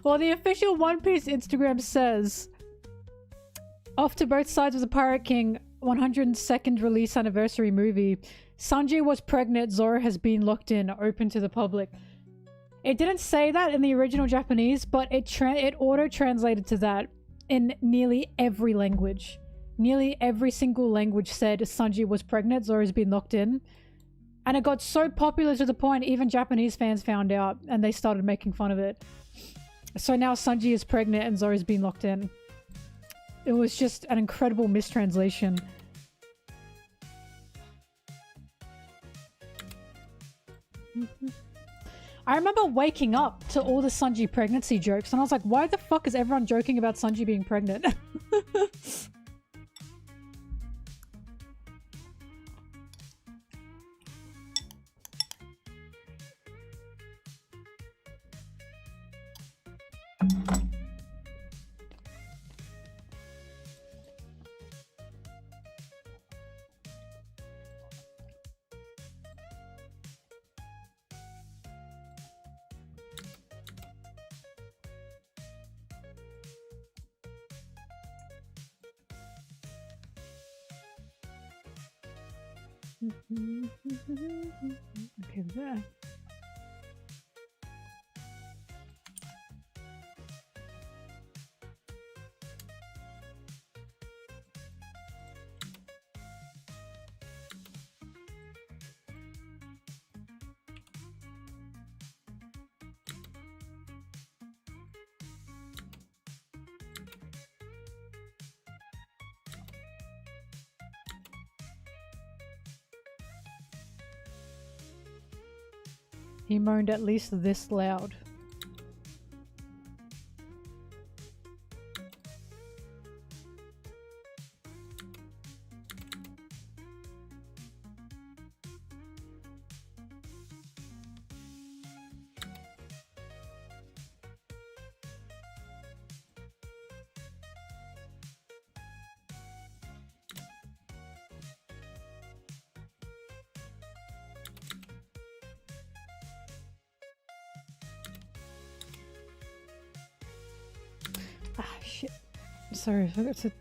Well, the official One Piece Instagram says, off to both sides of the Pirate King 102nd release anniversary movie. Sanji was pregnant, Zoro has been locked in, open to the public. It didn't say that in the original Japanese, but it auto-translated to that in nearly every language. Nearly every single language said Sanji was pregnant, Zoro's been locked in. And it got so popular to the point even Japanese fans found out and they started making fun of it. So now Sanji is pregnant and Zoro's been locked in. It was just an incredible mistranslation. I remember waking up to all the Sanji pregnancy jokes and I was like, why the fuck is everyone joking about Sanji being pregnant? Okay, there. He moaned at least this loud. Ah, shit. Sorry, I forgot to...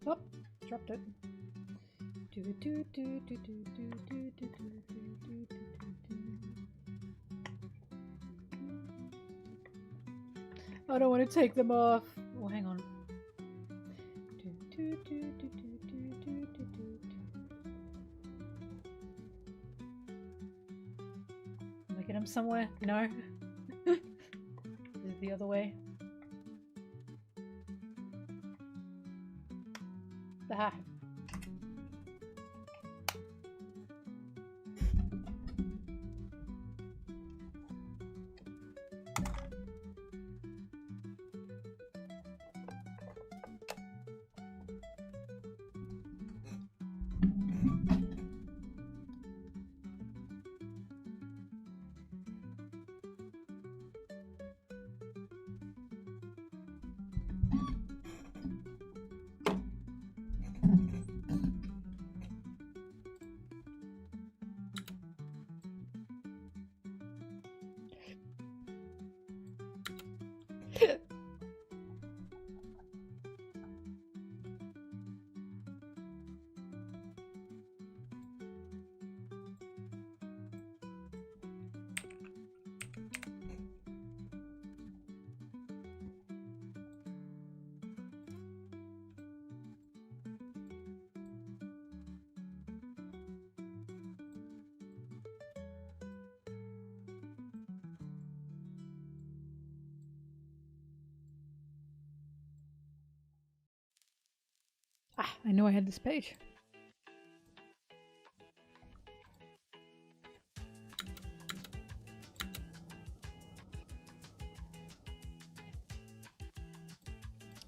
Oh, dropped it. I don't want to take them off. Oh, hang on. Am I getting them somewhere? No. This is the other way. Ah. Ah, I know I had this page.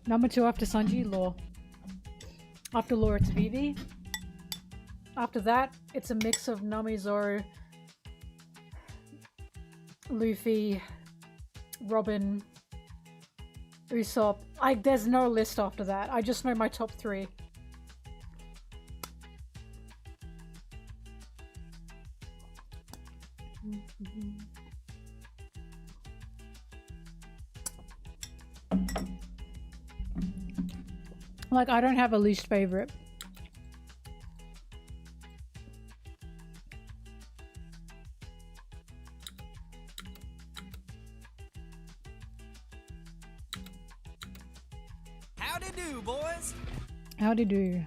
Number 2 after Sanji, Law. After Law, it's Vivi. After that, it's a mix of Nami, Zoro, Luffy, Robin, Usopp. There's no list after that. I just know my top 3. Like, I don't have a least favorite. Howdy do, boys. Howdy do.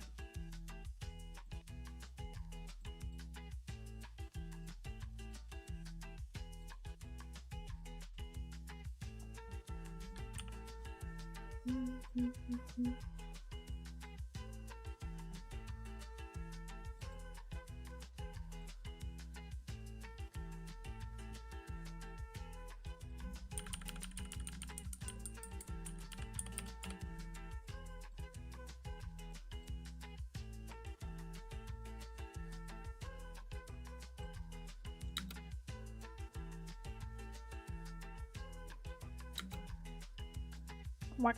What?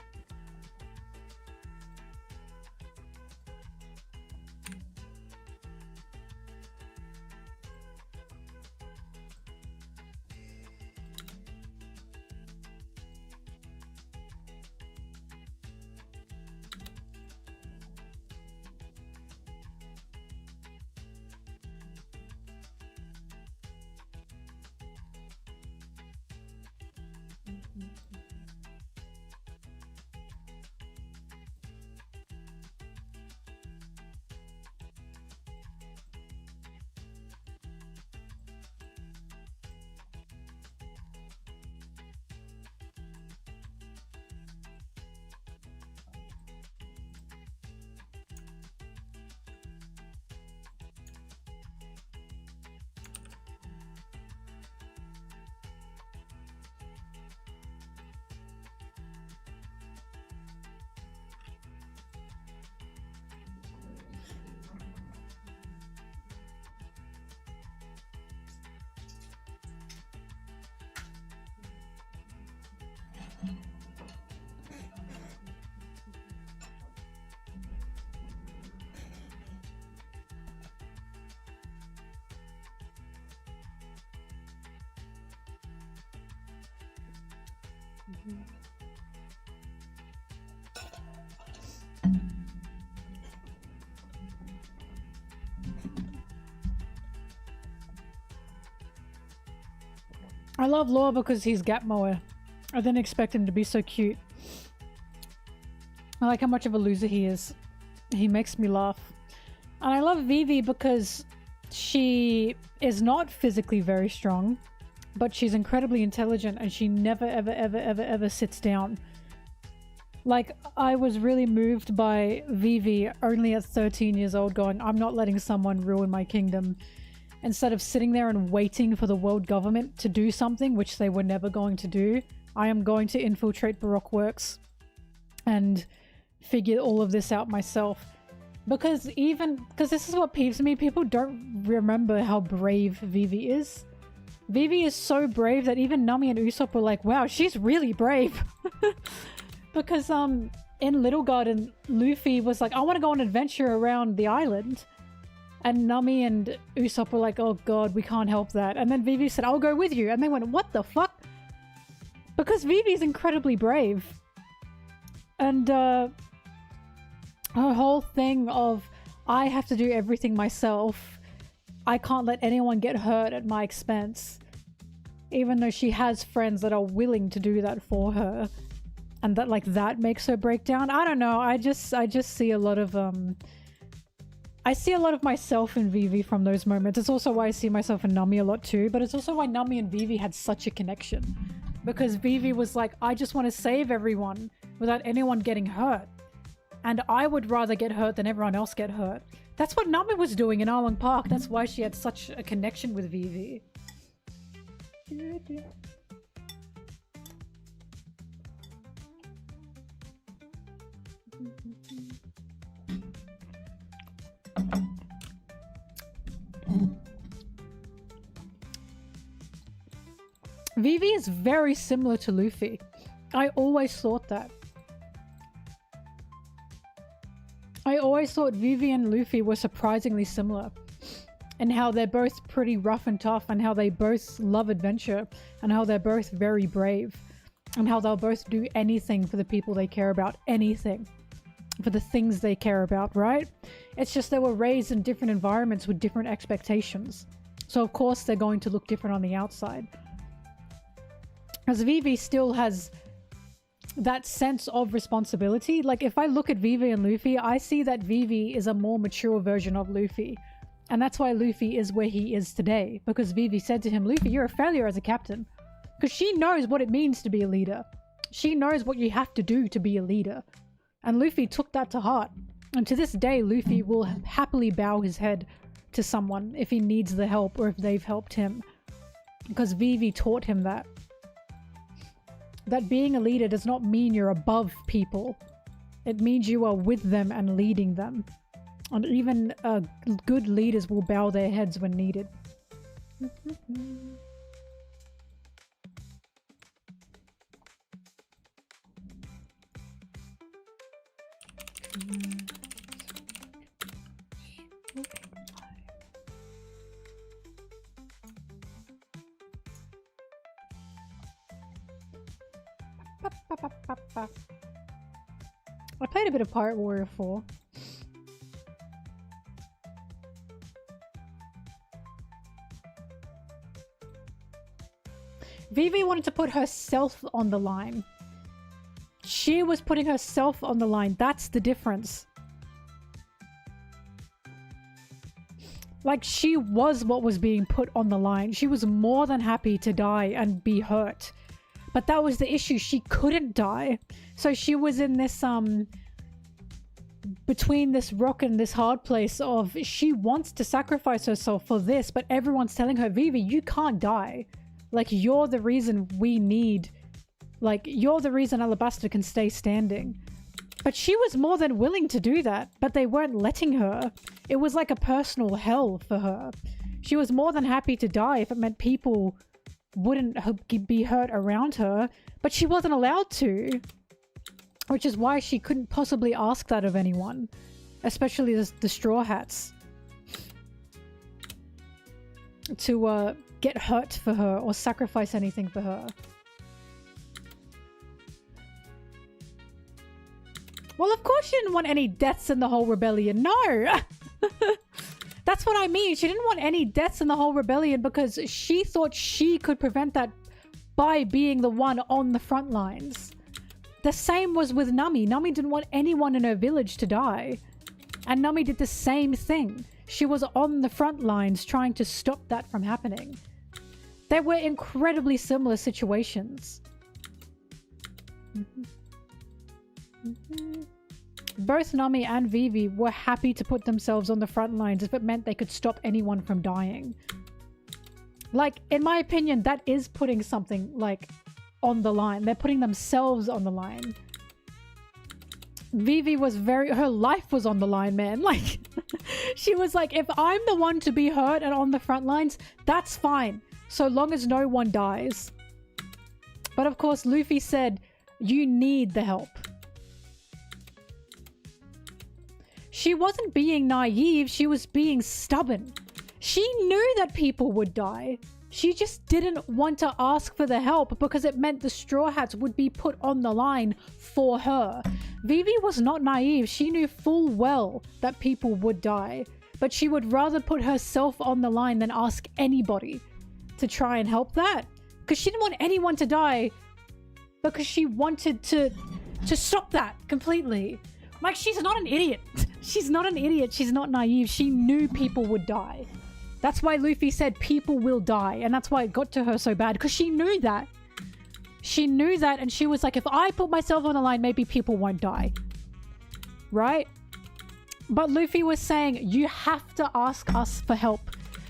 I love Law because he's gap mower. I didn't expect him to be so cute. I like how much of a loser he is. He makes me laugh. And I love Vivi because she is not physically very strong, but she's incredibly intelligent and she never ever sits down. Like, I was really moved by Vivi only at 13 years old going, I'm not letting someone ruin my kingdom. Instead of sitting there and waiting for the world government to do something, which they were never going to do, I am going to infiltrate Baroque Works and figure all of this out myself. Because this is what peeves me, people don't remember how brave Vivi is. Vivi is so brave that even Nami and Usopp were like, wow, she's really brave. Because in Little Garden, Luffy was like, I want to go on an adventure around the island. And Nami and Usopp were like, oh god, we can't help that. And then Vivi said, I'll go with you. And they went, what the fuck? Because Vivi's incredibly brave. And her whole thing of, I have to do everything myself. I can't let anyone get hurt at my expense. Even though she has friends that are willing to do that for her. And that, like, that makes her break down. I don't know. I just see a lot of, I see a lot of myself in Vivi from those moments. It's also why I see myself in Nami a lot too, but it's also why Nami and Vivi had such a connection. Because Vivi was like, I just want to save everyone without anyone getting hurt. And I would rather get hurt than everyone else get hurt. That's what Nami was doing in Arlong Park. That's why she had such a connection with Vivi. Vivi is very similar to Luffy. I always thought that. I always thought Vivi and Luffy were surprisingly similar. And how they're both pretty rough and tough, and how they both love adventure, and how they're both very brave. And how they'll both do anything for the people they care about. Anything. For the things they care about, right? It's just they were raised in different environments with different expectations. So of course they're going to look different on the outside. Because Vivi still has that sense of responsibility. Like if I look at Vivi and Luffy, I see that Vivi is a more mature version of Luffy. And that's why Luffy is where he is today. Because Vivi said to him, Luffy, you're a failure as a captain. Because she knows what it means to be a leader. She knows what you have to do to be a leader. And Luffy took that to heart. And to this day, Luffy will happily bow his head to someone if he needs the help or if they've helped him. Because Vivi taught him that. That being a leader does not mean you're above people. It means you are with them and leading them. And even good leaders will bow their heads when needed. I played a bit of Pirate Warrior 4. Vivi wanted to put herself on the line. She was putting herself on the line. That's the difference. Like, she was what was being put on the line. She was more than happy to die and be hurt. But that was the issue. She couldn't die. So she was in this, between this rock and this hard place of she wants to sacrifice herself for this, but everyone's telling her, Vivi, you can't die. Like, you're the reason we need... Like, you're the reason Alabasta can stay standing. But she was more than willing to do that, but they weren't letting her. It was like a personal hell for her. She was more than happy to die if it meant people wouldn't be hurt around her, but she wasn't allowed to. Which is why she couldn't possibly ask that of anyone. Especially the Straw Hats. To get hurt for her or sacrifice anything for her. Well, of course she didn't want any deaths in the whole rebellion. No! That's what I mean. She didn't want any deaths in the whole rebellion because she thought she could prevent that by being the one on the front lines. The same was with Nami. Nami didn't want anyone in her village to die. And Nami did the same thing. She was on the front lines trying to stop that from happening. They were incredibly similar situations. Both Nami and Vivi were happy to put themselves on the front lines if it meant they could stop anyone from dying. Like, in my opinion, that is putting something, like, on the line. They're putting themselves on the line. Vivi was her life was on the line, man. Like, she was like, if I'm the one to be hurt and on the front lines, that's fine. So long as no one dies. But of course, Luffy said, you need the help. She wasn't being naive, she was being stubborn. She knew that people would die. She just didn't want to ask for the help because it meant the Straw Hats would be put on the line for her. Vivi was not naive. She knew full well that people would die. But she would rather put herself on the line than ask anybody to try and help that. Because she didn't want anyone to die because she wanted to stop that completely. Like, she's not an idiot. She's not an idiot. She's not naive. She knew people would die. That's why Luffy said people will die. And that's why it got to her so bad. Because she knew that. She knew that and she was like, if I put myself on the line, maybe people won't die. Right? But Luffy was saying, you have to ask us for help.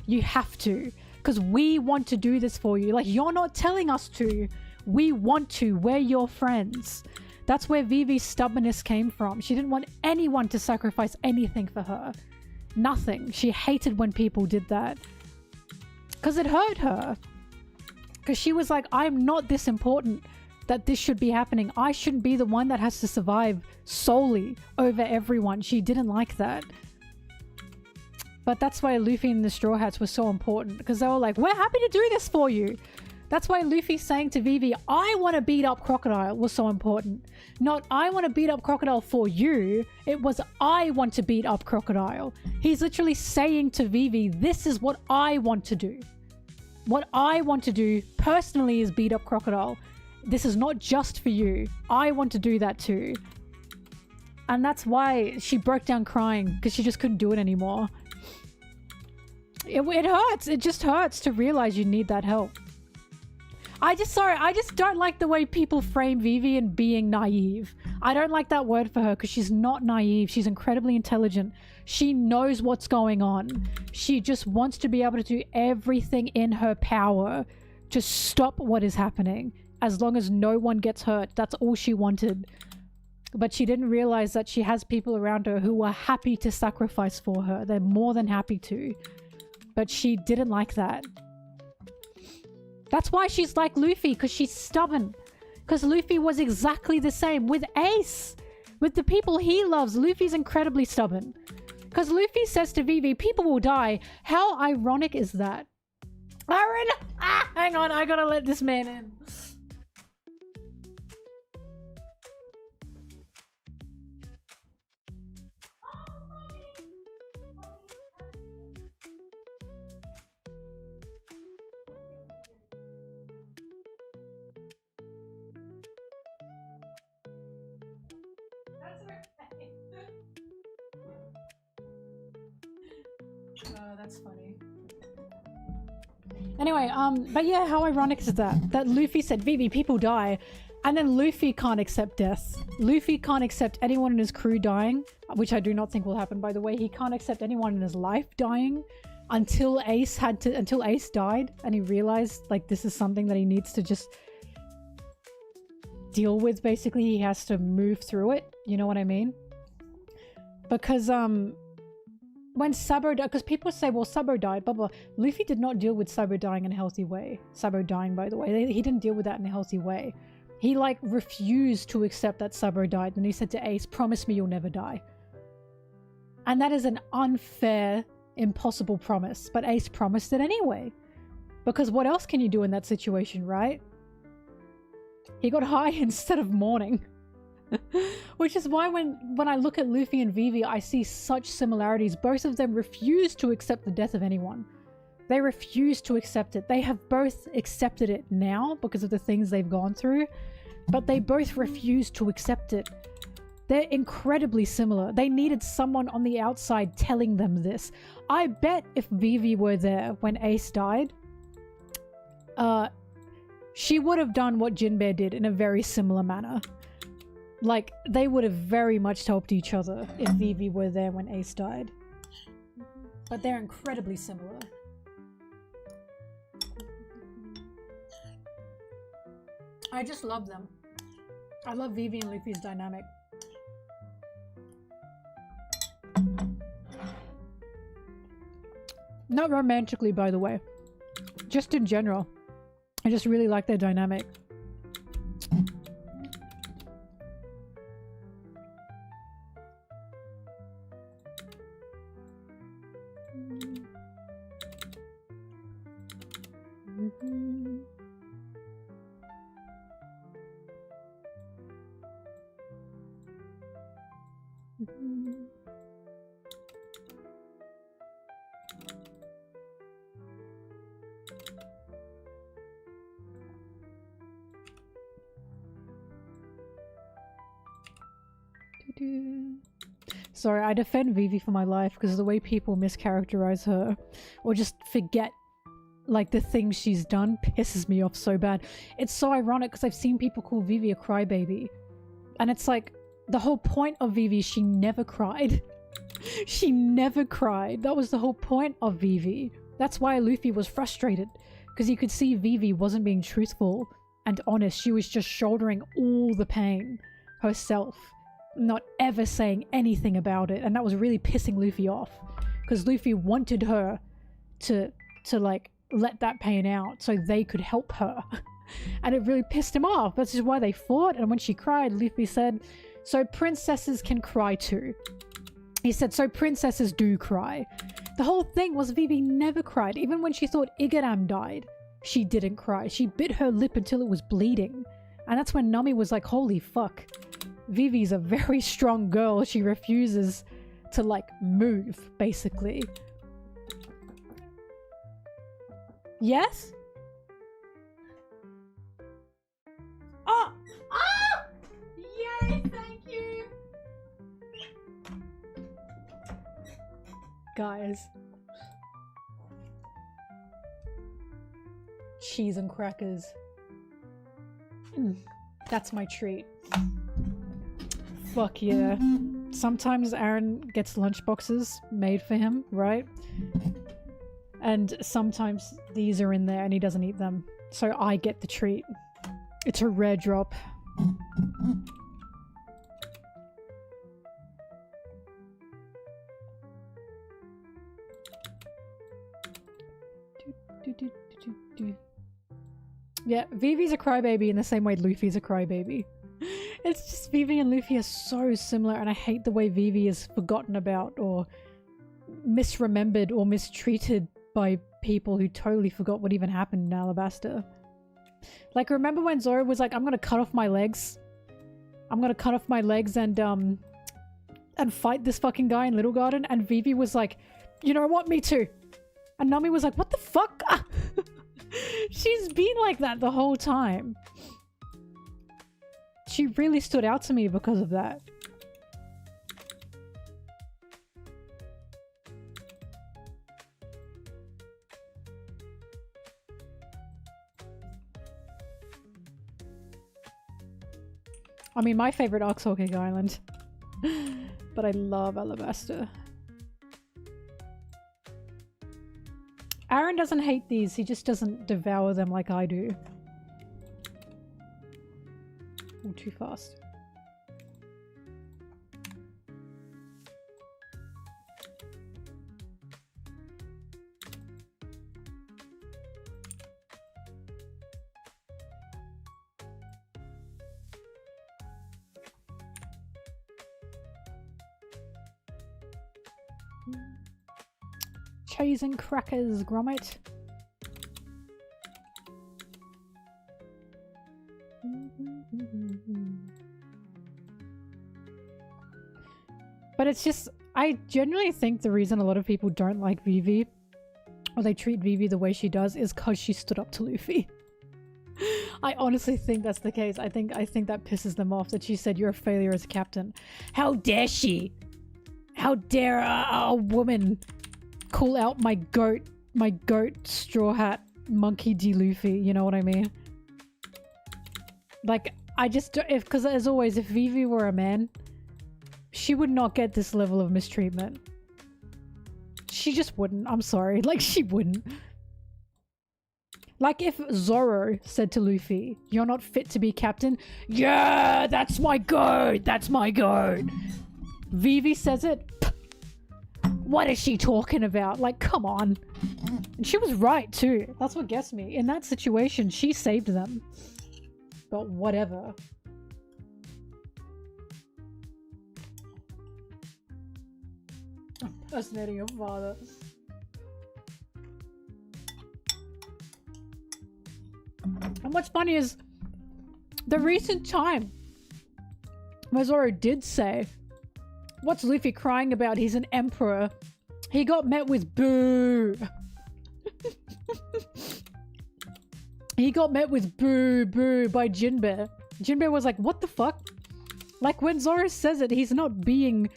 You have to. Because we want to do this for you. Like, you're not telling us to. We want to. We're your friends. That's where Vivi's stubbornness came from. She didn't want anyone to sacrifice anything for her. Nothing. She hated when people did that. Because it hurt her. Because she was like, I'm not this important that this should be happening. I shouldn't be the one that has to survive solely over everyone. She didn't like that. But that's why Luffy and the Straw Hats were so important, because they were like, we're happy to do this for you. That's why Luffy saying to Vivi, I want to beat up Crocodile, was so important. Not, I want to beat up Crocodile for you. It was, I want to beat up Crocodile. He's literally saying to Vivi, this is what I want to do. What I want to do personally is beat up Crocodile. This is not just for you. I want to do that too. And that's why she broke down crying, because she just couldn't do it anymore. It hurts. It just hurts to realize you need that help. I just don't like the way people frame Vivi and being naive. I don't like that word for her because she's not naive. She's incredibly intelligent. She knows what's going on. She just wants to be able to do everything in her power to stop what is happening. As long as no one gets hurt. That's all she wanted. But she didn't realize that she has people around her who are happy to sacrifice for her. They're more than happy to. But she didn't like that. That's why she's like Luffy, because she's stubborn. Because Luffy was exactly the same with Ace. With the people he loves, Luffy's incredibly stubborn. Because Luffy says to Vivi, people will die. How ironic is that? Aaron! Ah, hang on, I gotta let this man in. That's funny. Anyway, but yeah, how ironic is that? That Luffy said, Vivi, people die. And then Luffy can't accept death. Luffy can't accept anyone in his crew dying, which I do not think will happen, by the way. He can't accept anyone in his life dying until Ace died and he realized, like, this is something that he needs to just deal with, basically. He has to move through it. You know what I mean? Because, when Sabo died, because people say, well, Sabo died, blah, blah. Luffy did not deal with Sabo dying in a healthy way. Sabo dying, by the way. He didn't deal with that in a healthy way. He, like, refused to accept that Sabo died. And he said to Ace, promise me you'll never die. And that is an unfair, impossible promise. But Ace promised it anyway. Because what else can you do in that situation, right? He got high instead of mourning. Which is why when I look at Luffy and Vivi, I see such similarities. Both of them refuse to accept the death of anyone. They refuse to accept it. They have both accepted it now because of the things they've gone through, but they both refuse to accept it. They're incredibly similar. They needed someone on the outside telling them this. I bet if Vivi were there when Ace died, she would have done what Jinbei did in a very similar manner. Like, they would have very much helped each other if Vivi were there when Ace died. But they're incredibly similar. I just love them. I love Vivi and Luffy's dynamic. Not romantically, by the way. Just in general. I just really like their dynamic. Sorry, I defend Vivi for my life because of the way people mischaracterize her or just forget, like, the things she's done pisses me off so bad. It's so ironic because I've seen people call Vivi a crybaby. And it's like, the whole point of Vivi, she never cried. She never cried. That was the whole point of Vivi. That's why Luffy was frustrated. Because you could see Vivi wasn't being truthful and honest. She was just shouldering all the pain herself. Not ever saying anything about it. And that was really pissing Luffy off. Because Luffy wanted her to like, let that pain out so they could help her. And it really pissed him off. This is why they fought. And when she cried, Luffy said, so princesses can cry too. He said, so princesses do cry. The whole thing was Vivi never cried. Even when she thought Igaram died, she didn't cry. She bit her lip until it was bleeding. And that's when Nami was like, holy fuck. Vivi's a very strong girl. She refuses to, like, move, basically. Yes? Oh! Ah! Yay, thank you! Guys. Cheese and crackers. That's my treat. Fuck yeah. Sometimes Aaron gets lunchboxes made for him, right? And sometimes these are in there and he doesn't eat them. So I get the treat. It's a rare drop. Yeah, Vivi's a crybaby in the same way Luffy's a crybaby. It's just Vivi and Luffy are so similar, and I hate the way Vivi is forgotten about or misremembered or mistreated by people who totally forgot what even happened in Alabasta. Like, remember when Zoro was like, I'm gonna cut off my legs? I'm gonna cut off my legs and fight this fucking guy in Little Garden? And Vivi was like, you know what, me too. And Nami was like, what the fuck? She's been like that the whole time. She really stood out to me because of that. I mean, my favorite arc's Whole Cake Island. But I love Alabasta. Aaron doesn't hate these, he just doesn't devour them like I do. Ooh, too fast. Cheese and crackers, Gromit. But it's just, I genuinely think the reason a lot of people don't like Vivi, or they treat Vivi the way she does, is because she stood up to Luffy. I honestly think that's the case. I think that pisses them off, that she said, you're a failure as a captain. How dare she? How dare a woman call out my goat straw hat monkey D Luffy, you know what I mean? Like, I just, because as always, if Vivi were a man, she would not get this level of mistreatment. She just wouldn't. I'm sorry. Like, she wouldn't. Like, if Zoro said to Luffy, you're not fit to be captain. Yeah, that's my goat. That's my goat. Vivi says it. What is she talking about? Like, come on. And she was right, too. That's what gets me. In that situation, she saved them. But whatever. Impersonating your father. And what's funny is the recent time where Zoro did say, what's Luffy crying about? He's an emperor. He got met with boo. He got met with boo boo by Jinbe. Jinbe was like, what the fuck? Like, when Zoro says it, he's not being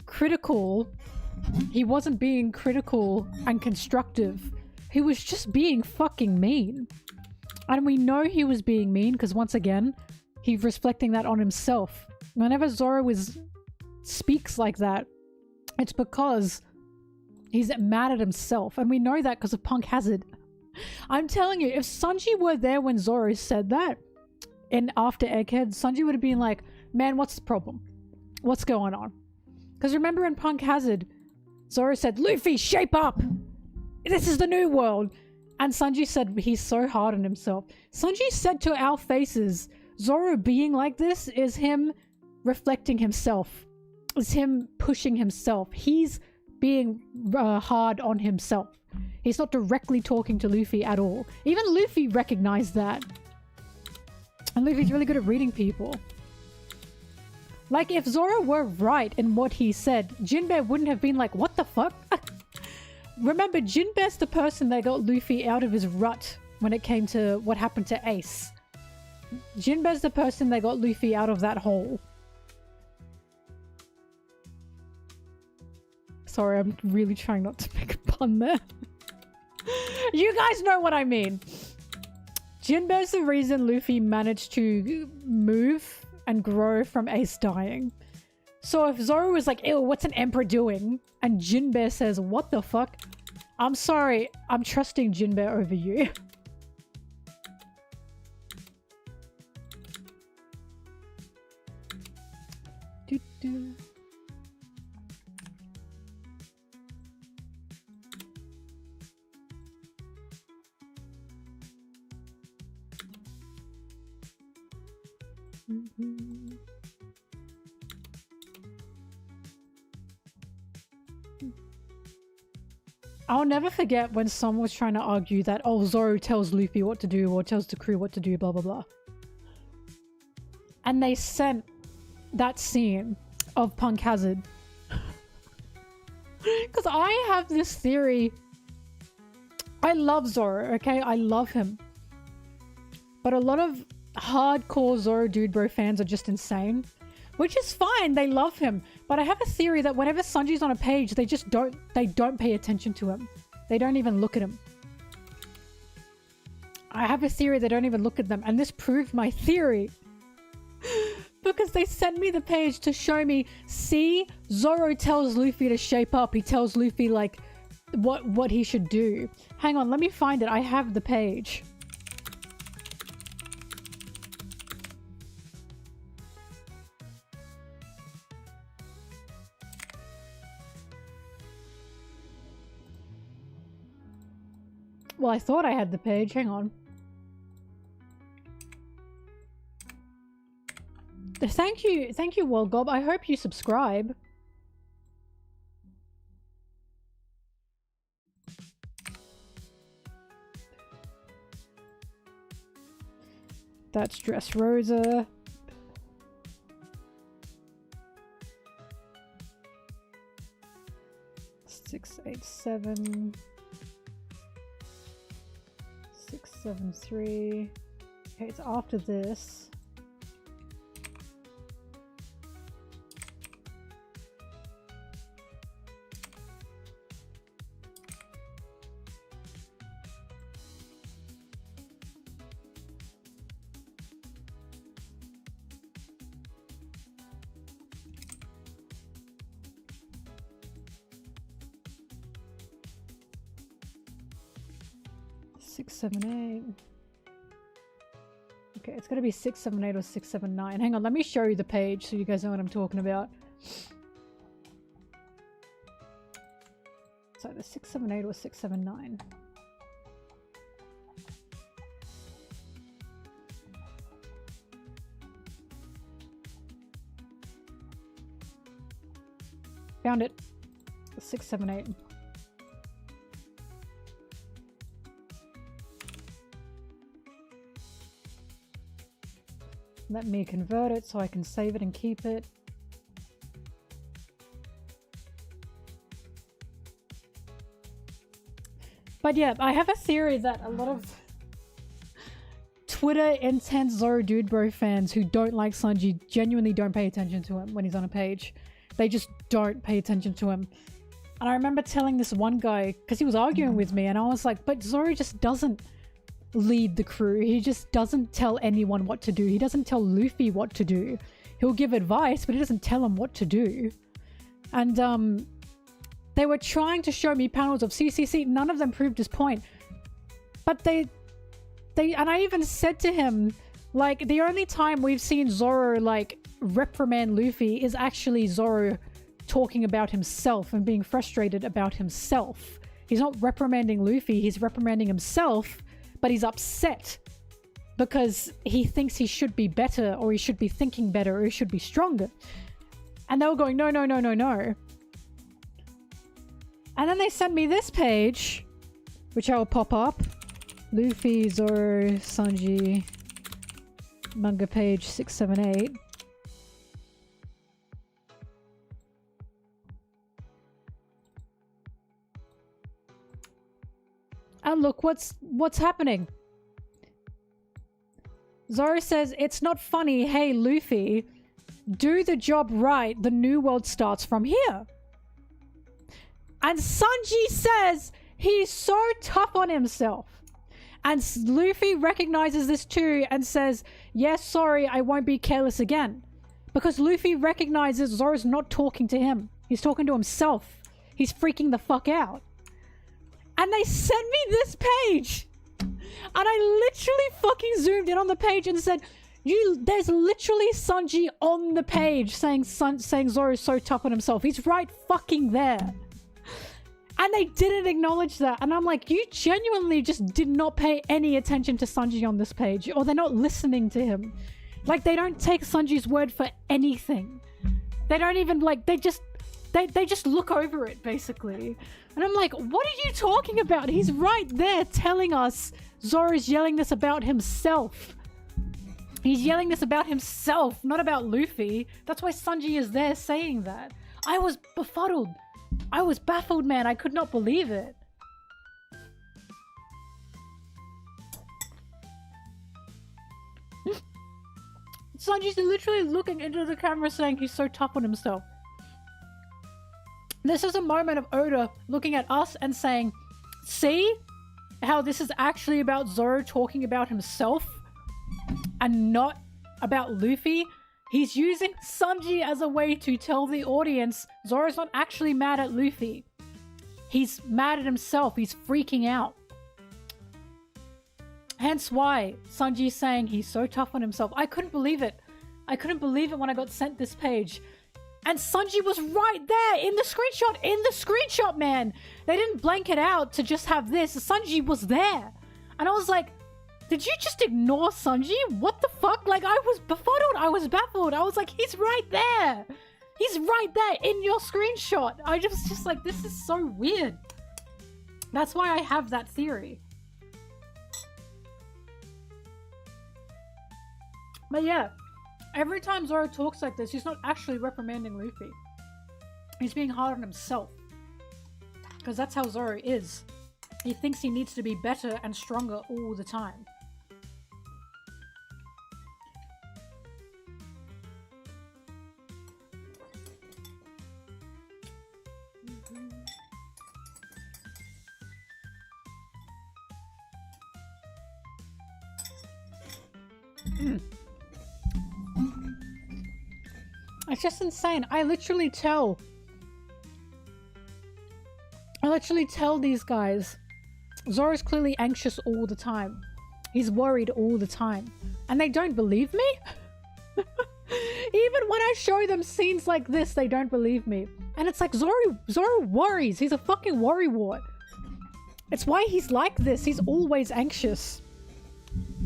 critical. He wasn't being critical and constructive. He was just being fucking mean. And we know he was being mean because, once again, he's reflecting that on himself. Whenever Zoro speaks like that, it's because he's mad at himself. And we know that because of Punk Hazard. I'm telling you, if Sanji were there when Zoro said that, in After Egghead, Sanji would have been like, man, what's the problem? What's going on? Because remember in Punk Hazard, Zoro said, Luffy, shape up! This is the new world! And Sanji said he's so hard on himself. Sanji said to our faces, Zoro being like this is him reflecting himself. Is him pushing himself. He's being hard on himself. He's not directly talking to Luffy at all. Even Luffy recognized that. And Luffy's really good at reading people. Like, if Zoro were right in what he said, Jinbei wouldn't have been like, what the fuck? Remember, Jinbei's the person that got Luffy out of his rut when it came to what happened to Ace. Jinbei's the person that got Luffy out of that hole. Sorry, I'm really trying not to make a pun there. You guys know what I mean. Jinbei's the reason Luffy managed to move and grow from Ace dying. So if Zoro was like, ew, what's an emperor doing? And Jinbei says, what the fuck? I'm sorry, I'm trusting Jinbei over you. Doo-doo. Mm-hmm. I'll never forget when someone was trying to argue that, oh, Zoro tells Luffy what to do or tells the crew what to do, blah, blah, blah. And they sent that scene of Punk Hazard. Because I have this theory. I love Zoro, okay? I love him. But a lot of hardcore Zoro Dude Bro fans are just insane. Which is fine, they love him. But I have a theory that whenever Sanji's on a page, they don't pay attention to him. They don't even look at him. I have a theory they don't even look at them. And this proved my theory. Because they sent me the page to show me, see, Zoro tells Luffy to shape up. He tells Luffy, like, what he should do. Hang on, let me find it. I have the page. Well, I thought I had the page. Hang on. Thank you, World I hope you subscribe. That's Dressrosa. Six, 8, 7. 673. Okay, it's after this. Six, 7, 8. Okay, it's gonna be 6, 7, 8 or 6, 7, 9. Hang on, let me show you the page so you guys know what I'm talking about. It's either 6, 7, 8 or 6, 7, 9. Found it. 6, 7, 8. Let me convert it so I can save it and keep it. But yeah, I have a theory that a lot of Twitter intense Zoro Dude Bro fans who don't like Sanji genuinely don't pay attention to him when he's on a page. They just don't pay attention to him. And I remember telling this one guy, because he was arguing with me, and I was like, but Zoro just doesn't lead the crew. He just doesn't tell anyone what to do. He doesn't tell Luffy what to do. He'll give advice, but he doesn't tell him what to do. And they were trying to show me panels of CCC. None of them proved his point. But they and I even said to him, like, the only time we've seen Zoro, like, reprimand Luffy is actually Zoro talking about himself and being frustrated about himself. He's not reprimanding Luffy, he's reprimanding himself, but he's upset because he thinks he should be better, or he should be thinking better, or he should be stronger. And they were going, no, no, no, no, no. And then they sent me this page, which I will pop up. Luffy, Zoro, Sanji, manga page 678. And look what's happening. Zoro says, it's not funny. Hey, Luffy, do the job right. The new world starts from here. And Sanji says he's so tough on himself. And Luffy recognizes this too and says, yes, sorry, I won't be careless again. Because Luffy recognizes Zoro's not talking to him. He's talking to himself. He's freaking the fuck out. And they sent me this page. And I literally fucking zoomed in on the page and said, there's literally Sanji on the page saying Zoro's so tough on himself. He's right fucking there. And they didn't acknowledge that. And I'm like, you genuinely just did not pay any attention to Sanji on this page. Or they're not listening to him. Like, they don't take Sanji's word for anything. They don't even, like, they just look over it, basically. And I'm like, what are you talking about? He's right there telling us Zoro's yelling this about himself. He's yelling this about himself, not about Luffy. That's why Sanji is there saying that. I was befuddled. I was baffled, man. I could not believe it. Sanji's literally looking into the camera saying he's so tough on himself. This is a moment of Oda looking at us and saying, see how this is actually about Zoro talking about himself and not about Luffy? He's using Sanji as a way to tell the audience Zoro's not actually mad at Luffy. He's mad at himself. He's freaking out. Hence why Sanji's saying he's so tough on himself. I couldn't believe it. I couldn't believe it when I got sent this page. And Sanji was right there in the screenshot. In the screenshot, man. They didn't blank it out to just have this. Sanji was there. And I was like, did you just ignore Sanji? What the fuck? Like, I was befuddled. I was baffled. I was like, he's right there. He's right there in your screenshot. I was just like, this is so weird. That's why I have that theory. But yeah, every time Zoro talks like this, he's not actually reprimanding Luffy. He's being hard on himself. Because that's how Zoro is. He thinks he needs to be better and stronger all the time. It's just insane. I literally tell these guys Zoro's clearly anxious all the time. He's worried all the time. And they don't believe me? Even when I show them scenes like this, they don't believe me. And it's like, Zoro worries. He's a fucking worrywart. It's why he's like this. He's always anxious.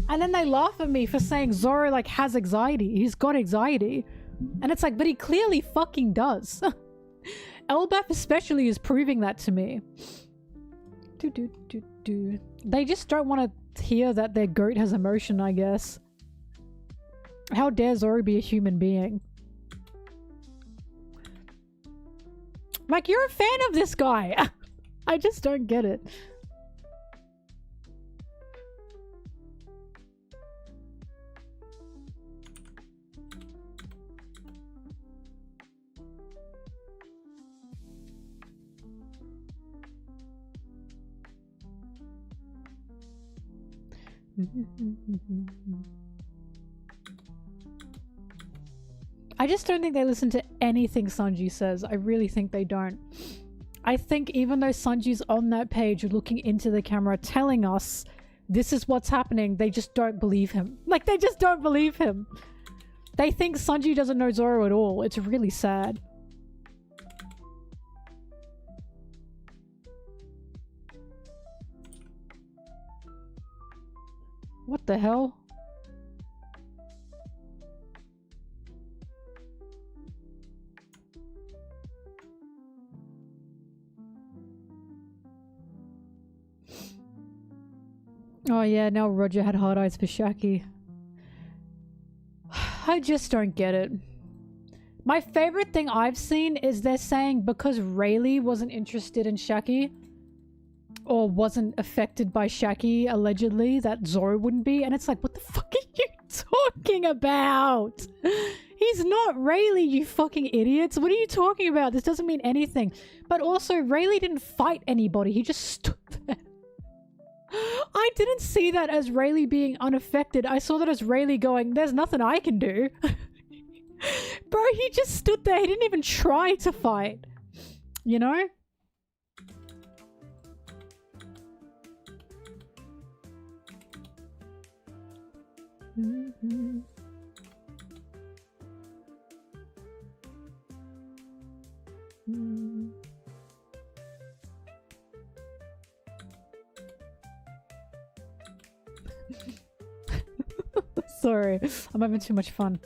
And then they laugh at me for saying Zoro, like, has anxiety. He's got anxiety. And it's like, but he clearly fucking does. Elbaf especially is proving that to me. They just don't want to hear that their goat has emotion, I guess. How dare Zoro be a human being? Like, you're a fan of this guy. I just don't get it. I just don't think they listen to anything Sanji says. I really think they don't. I think even though Sanji's on that page looking into the camera telling us this is what's happening, they just don't believe him. Like, they just don't believe him. They think Sanji doesn't know Zoro at all. It's really sad. What the hell? Oh yeah, now Roger had hard eyes for Shaki. I just don't get it. My favorite thing I've seen is they're saying because Rayleigh wasn't interested in Shaki, or wasn't affected by Shaki, allegedly, that Zoro wouldn't be. And it's like, what the fuck are you talking about? He's not Rayleigh, you fucking idiots. What are you talking about? This doesn't mean anything. But also, Rayleigh didn't fight anybody. He just stood there. I didn't see that as Rayleigh being unaffected. I saw that as Rayleigh going, there's nothing I can do. Bro, he just stood there. He didn't even try to fight. You know? Mm-hmm. Mm. Sorry, I'm having too much fun.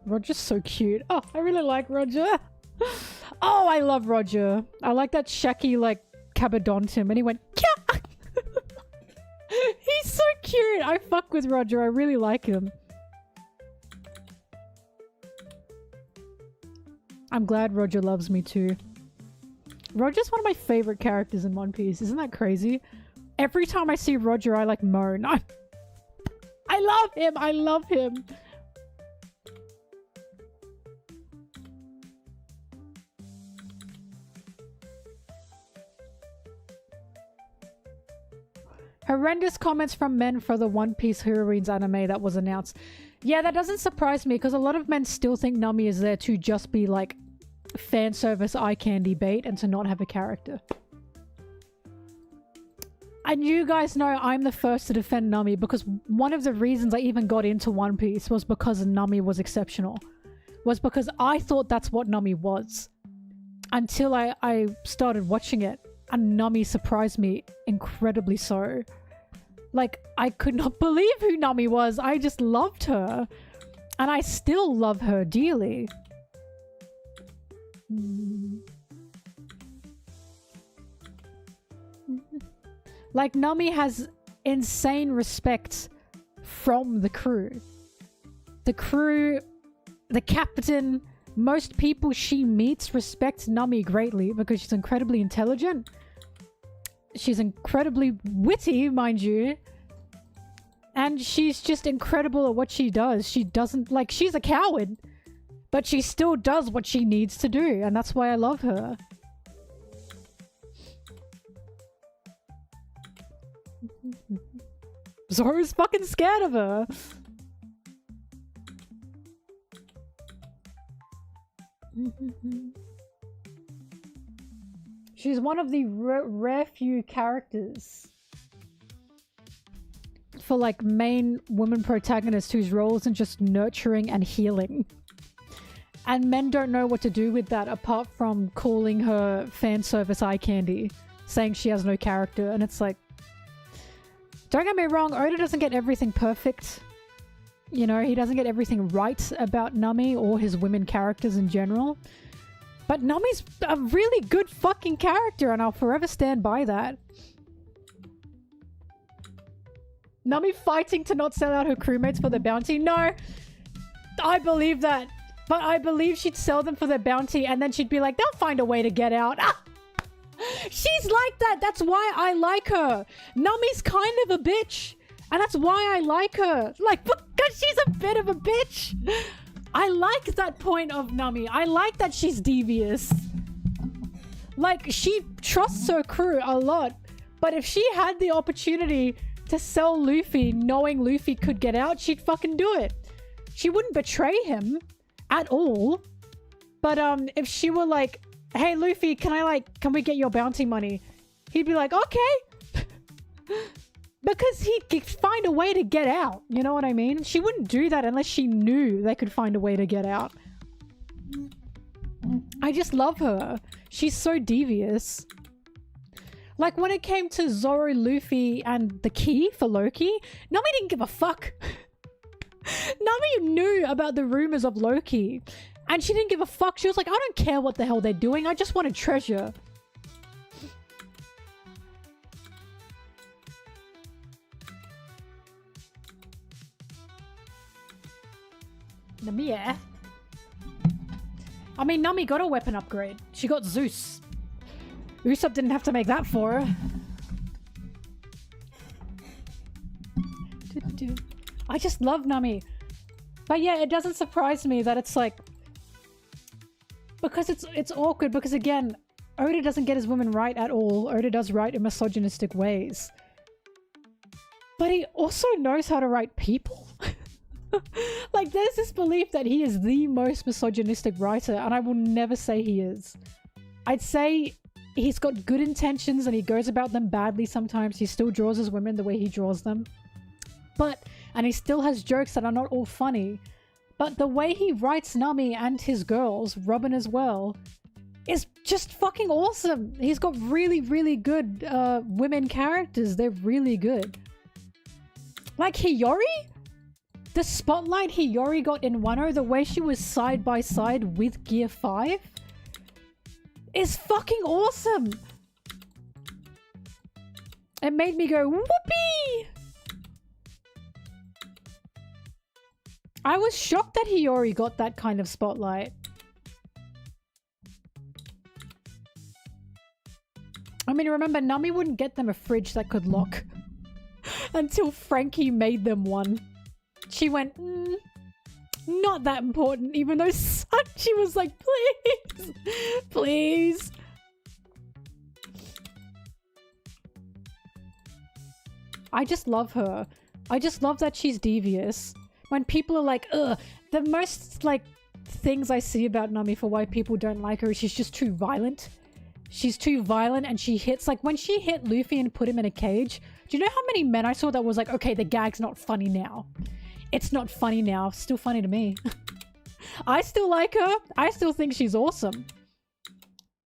Roger's so cute. Oh, I really like Roger. Oh, I love Roger. I like that Shaki, like, cabadonked him and he went, yeah! He's so cute. I fuck with Roger. I really like him. I'm glad Roger loves me too. Roger's one of my favorite characters in One Piece. Isn't that crazy? Every time I see Roger, I like moan. I love him. I love him. Horrendous comments from men for the One Piece Heroines anime that was announced. Yeah, that doesn't surprise me because a lot of men still think Nami is there to just be like fan service eye candy bait and to not have a character. And you guys know I'm the first to defend Nami because one of the reasons I even got into One Piece was because Nami was exceptional. Was because I thought that's what Nami was. Until I started watching it and Nami surprised me incredibly so. Like, I could not believe who Nami was. I just loved her. And I still love her dearly. Like, Nami has insane respect from the crew. The crew, the captain, most people she meets respect Nami greatly because she's incredibly intelligent. She's incredibly witty, mind you. And she's just incredible at what she does. She doesn't, like, she's a coward. But she still does what she needs to do. And that's why I love her. Zoro's fucking scared of her. She's one of the rare few characters for like main woman protagonists whose role isn't just nurturing and healing. And men don't know what to do with that apart from calling her fan service eye candy, saying she has no character. And it's like, don't get me wrong, Oda doesn't get everything perfect. You know, he doesn't get everything right about Nami or his women characters in general. But Nami's a really good fucking character and I'll forever stand by that. Nami fighting to not sell out her crewmates for their bounty? No! I believe that. But I believe she'd sell them for their bounty and then she'd be like, they'll find a way to get out. Ah! She's like that! That's why I like her! Nami's kind of a bitch! And that's why I like her! Like, because she's a bit of a bitch! I like that point of Nami. I like that she's devious. Like, she trusts her crew a lot. But if she had the opportunity to sell Luffy knowing Luffy could get out, she'd fucking do it. She wouldn't betray him at all. But if she were like, hey Luffy, can we get your bounty money? He'd be like, okay. Because he'd find a way to get out. You know what I mean? She wouldn't do that unless she knew they could find a way to get out. I just love her. She's so devious. Like when it came to Zoro, Luffy, and the key for Loki, Nami didn't give a fuck. Nami knew about the rumors of Loki. And she didn't give a fuck. She was like, I don't care what the hell they're doing. I just want a treasure. Nami, yeah. I mean, Nami got a weapon upgrade. She got Zeus. Usopp didn't have to make that for her. I just love Nami. But yeah, it doesn't surprise me that it's like... Because it's awkward, because again, Oda doesn't get his women right at all. Oda does write in misogynistic ways. But he also knows how to write people. Like, there's this belief that he is the most misogynistic writer, and I will never say he is. I'd say he's got good intentions and he goes about them badly sometimes. He still draws his women the way he draws them. And he still has jokes that are not all funny. But the way he writes Nami and his girls, Robin as well, is just fucking awesome. He's got really, really good women characters. They're really good. Like Hiyori? The spotlight Hiyori got in Wano, the way she was side by side with Gear 5 is fucking awesome. It made me go, whoopee! I was shocked that Hiyori got that kind of spotlight. I mean, remember, Nami wouldn't get them a fridge that could lock until Frankie made them one. She went, not that important, even though Sanji was like, please, please. I just love her. I just love that she's devious. When people are like, ugh, the most, like, things I see about Nami for why people don't like her is she's just too violent. She's too violent and she hits, like, when she hit Luffy and put him in a cage, do you know how many men I saw that was like, okay, the gag's not funny now. It's not funny now. Still funny to me. I still like her. I still think she's awesome.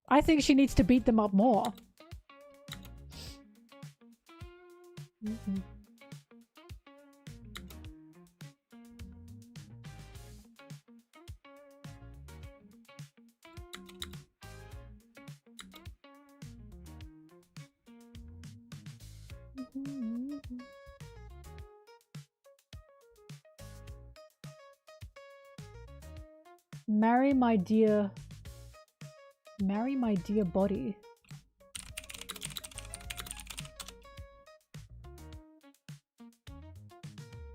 I think she needs to beat them up more. Mm-hmm. Marry my dear body.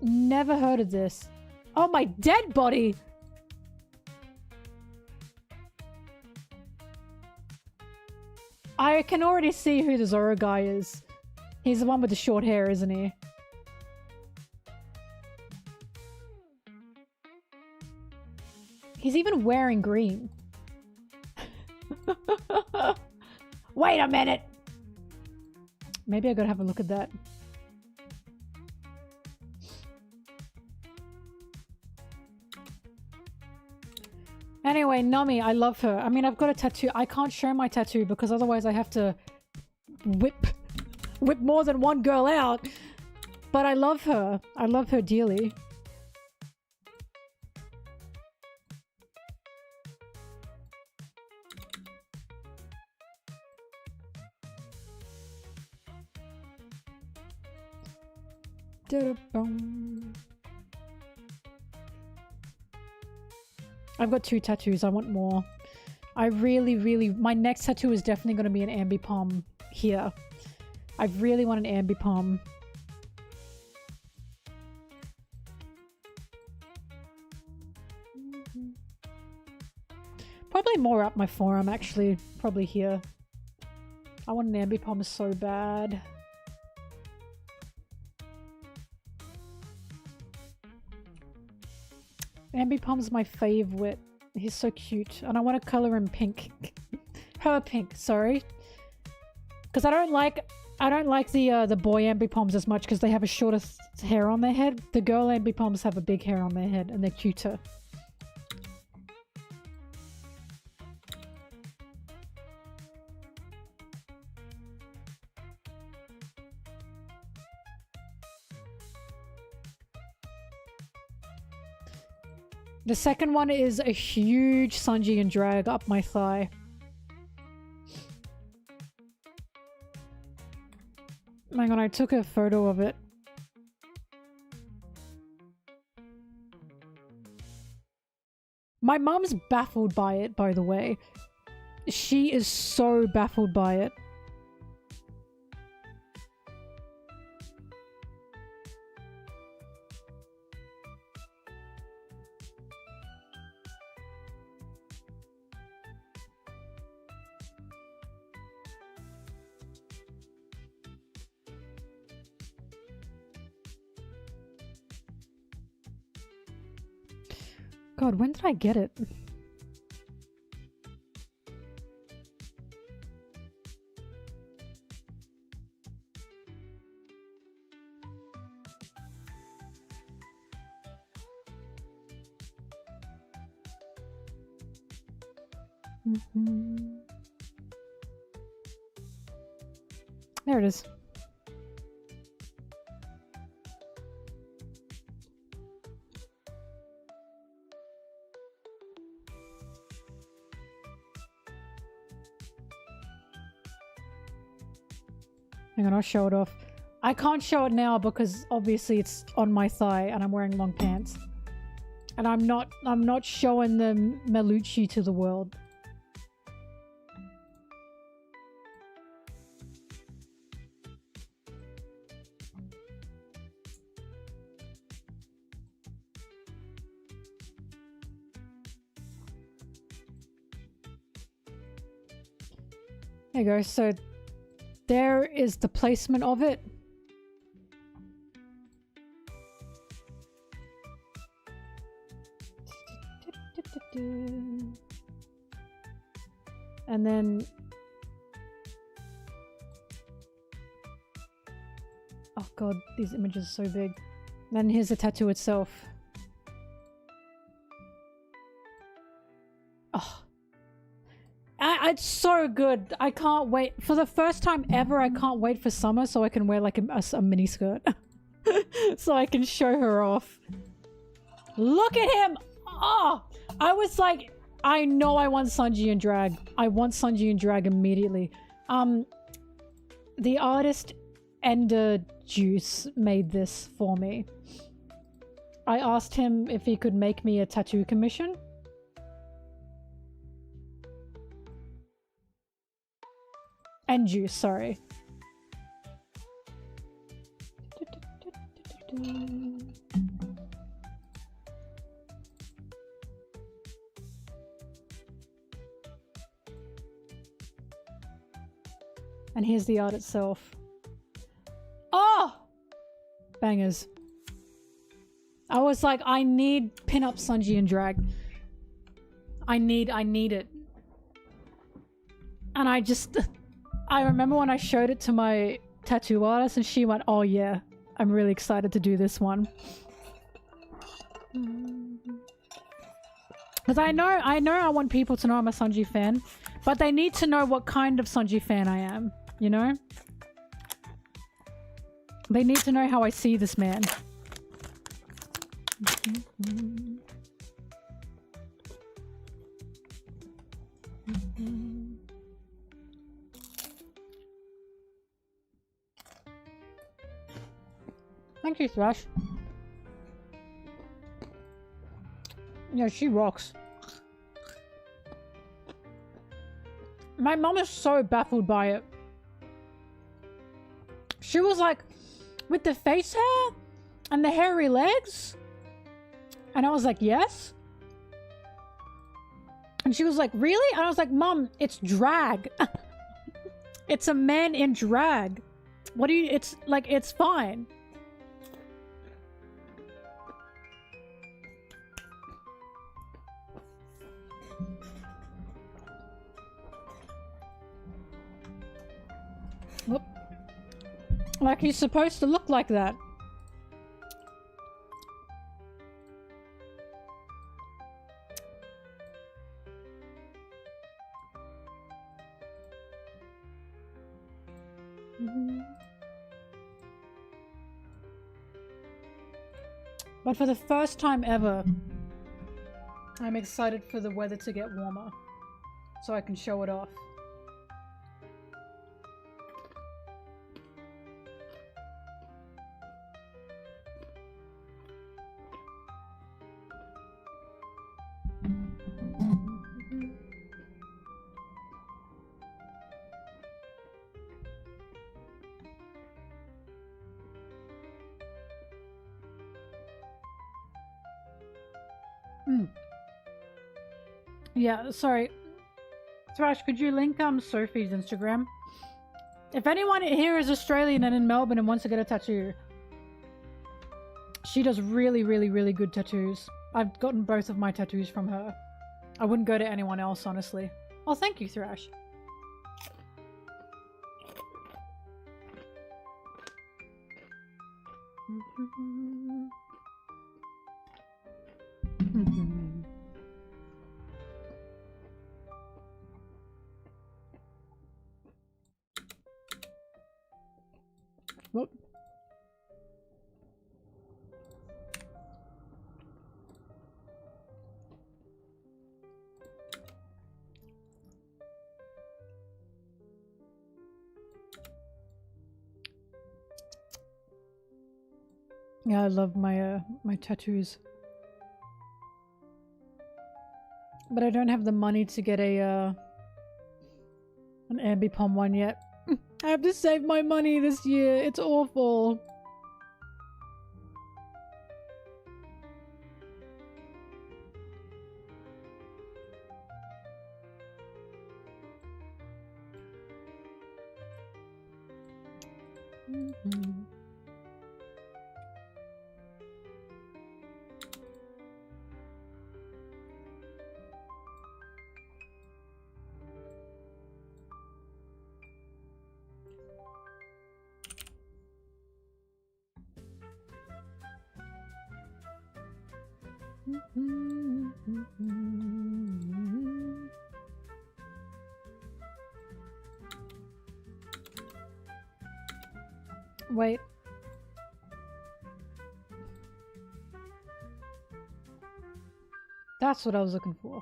Never heard of this. Oh, my dead body! I can already see who the Zoro guy is. He's the one with the short hair, isn't he? He's even wearing green. Wait a minute! Maybe I gotta have a look at that. Anyway, Nami, I love her. I mean, I've got a tattoo. I can't show my tattoo because otherwise I have to whip more than one girl out. But I love her. I love her dearly. I've got 2 tattoos. I want more. I really... My next tattoo is definitely going to be an ambi palm here. I really want an ambi palm. Probably more up my forearm, actually. Probably here. I want an ambi palm so bad. Ambi Palm's my favourite. He's so cute. And I want to colour him pink. Her pink, sorry. Because I don't like I don't like the boy ambipoms as much because they have a shorter hair on their head. The girl ambipoms have a big hair on their head and they're cuter. The second one is a huge Sanji and drag up my thigh. Hang on, I took a photo of it. My mum's baffled by it, by the way. She is so baffled by it. God, when did I get it? There it is. Hang on, I'll show it off. I can't show it now because obviously it's on my thigh and I'm wearing long pants. And I'm not showing the MelonTeee to the world. There you go. So there is the placement of it. And then... oh god, these images are so big. Then here's the tattoo itself. Oh. It's so good. I can't wait. For the first time ever, I can't wait for summer so I can wear like a mini skirt. So I can show her off. Look at him! Oh! I was like, I know I want Sanji and drag. I want Sanji and drag immediately. The artist Ender Juice made this for me. I asked him if he could make me a tattoo commission. And Juice, sorry. And here's the art itself. Oh! Bangers. I was like, I need pin-up Sanji and drag. I need it. And I just... I remember when I showed it to my tattoo artist and she went, oh yeah, I'm really excited to do this one. Because I know I want people to know I'm a Sanji fan, but they need to know what kind of Sanji fan I am, you know? They need to know how I see this man. Thank you, Thrash. Yeah, she rocks. My mom is so baffled by it. She was like, with the face hair and the hairy legs? And I was like, yes. And she was like, really? And I was like, Mom, it's drag. It's a man in drag. What do you, it's like, it's fine. Whoop. Like he's supposed to look like that. But for the first time ever, I'm excited for the weather to get warmer so I can show it off. Yeah, sorry. Thrash, could you link Sophie's Instagram? If anyone here is Australian and in Melbourne and wants to get a tattoo, she does really, really, really good tattoos. I've gotten both of my tattoos from her. I wouldn't go to anyone else, honestly. Oh, thank you, Thrash. Whoop. Yeah, I love my my tattoos. But I don't have the money to get a an ambipom one yet. I have to save my money this year. It's awful. Wait. That's what I was looking for.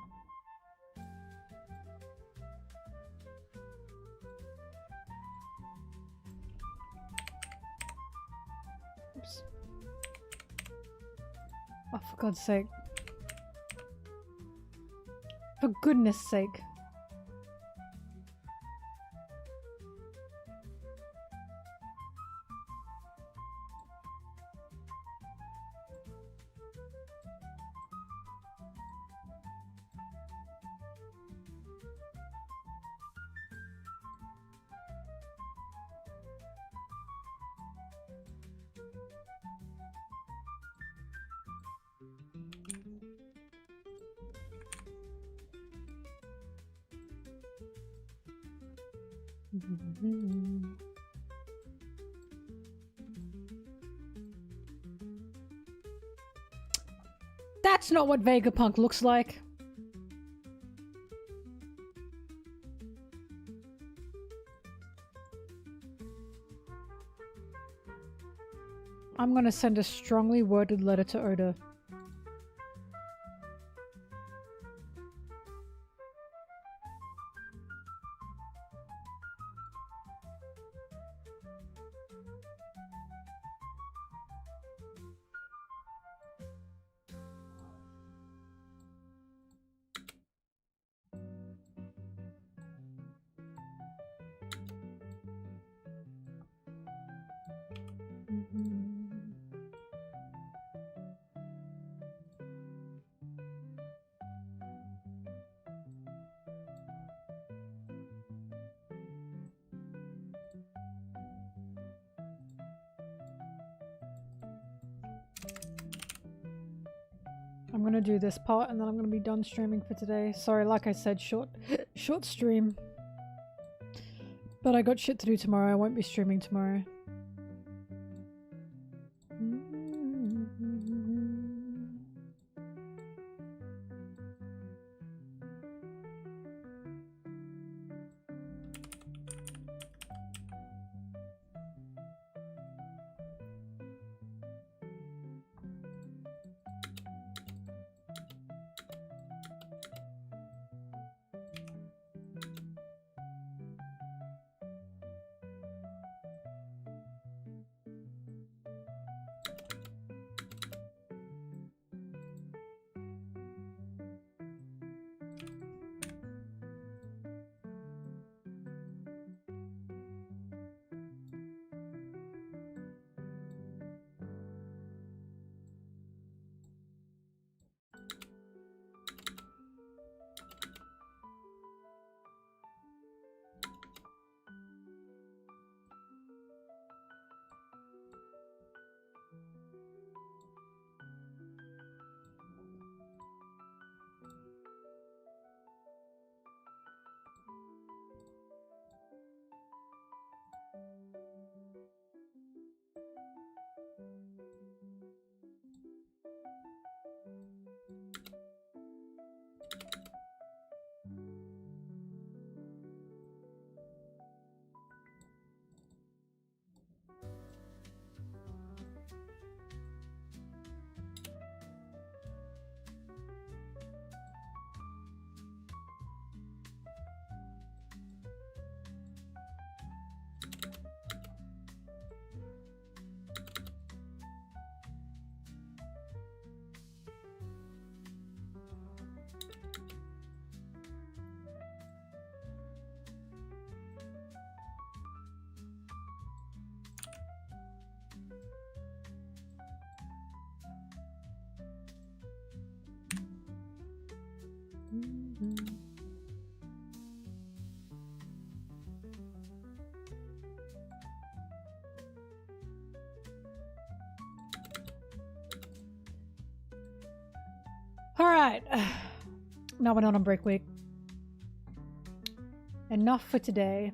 Oops. Oh, for God's sake. For goodness sake. That's not what Vegapunk looks like. I'm gonna send a strongly worded letter to Oda. I'm gonna do this part and then I'm gonna be done streaming for today. Sorry, like I said, short stream. But I got shit to do tomorrow. I won't be streaming tomorrow. Alright. Now we're not on break week. Enough for today.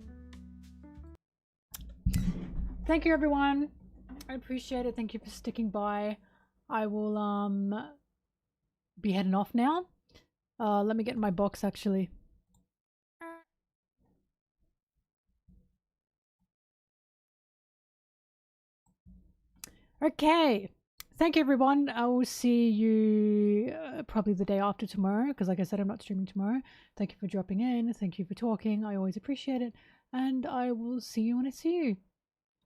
Thank you, everyone. I appreciate it. Thank you for sticking by. I will be heading off now. Let me get in my box, actually. Okay. Thank you, everyone. I will see you probably the day after tomorrow, because like I said, I'm not streaming tomorrow. Thank you for dropping in. Thank you for talking. I always appreciate it. And I will see you when I see you.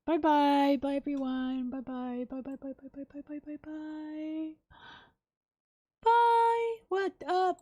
Bye-bye. Bye, everyone. Bye-bye. Bye-bye. Bye-bye. Bye-bye. Bye-bye. Bye. Bye. What up?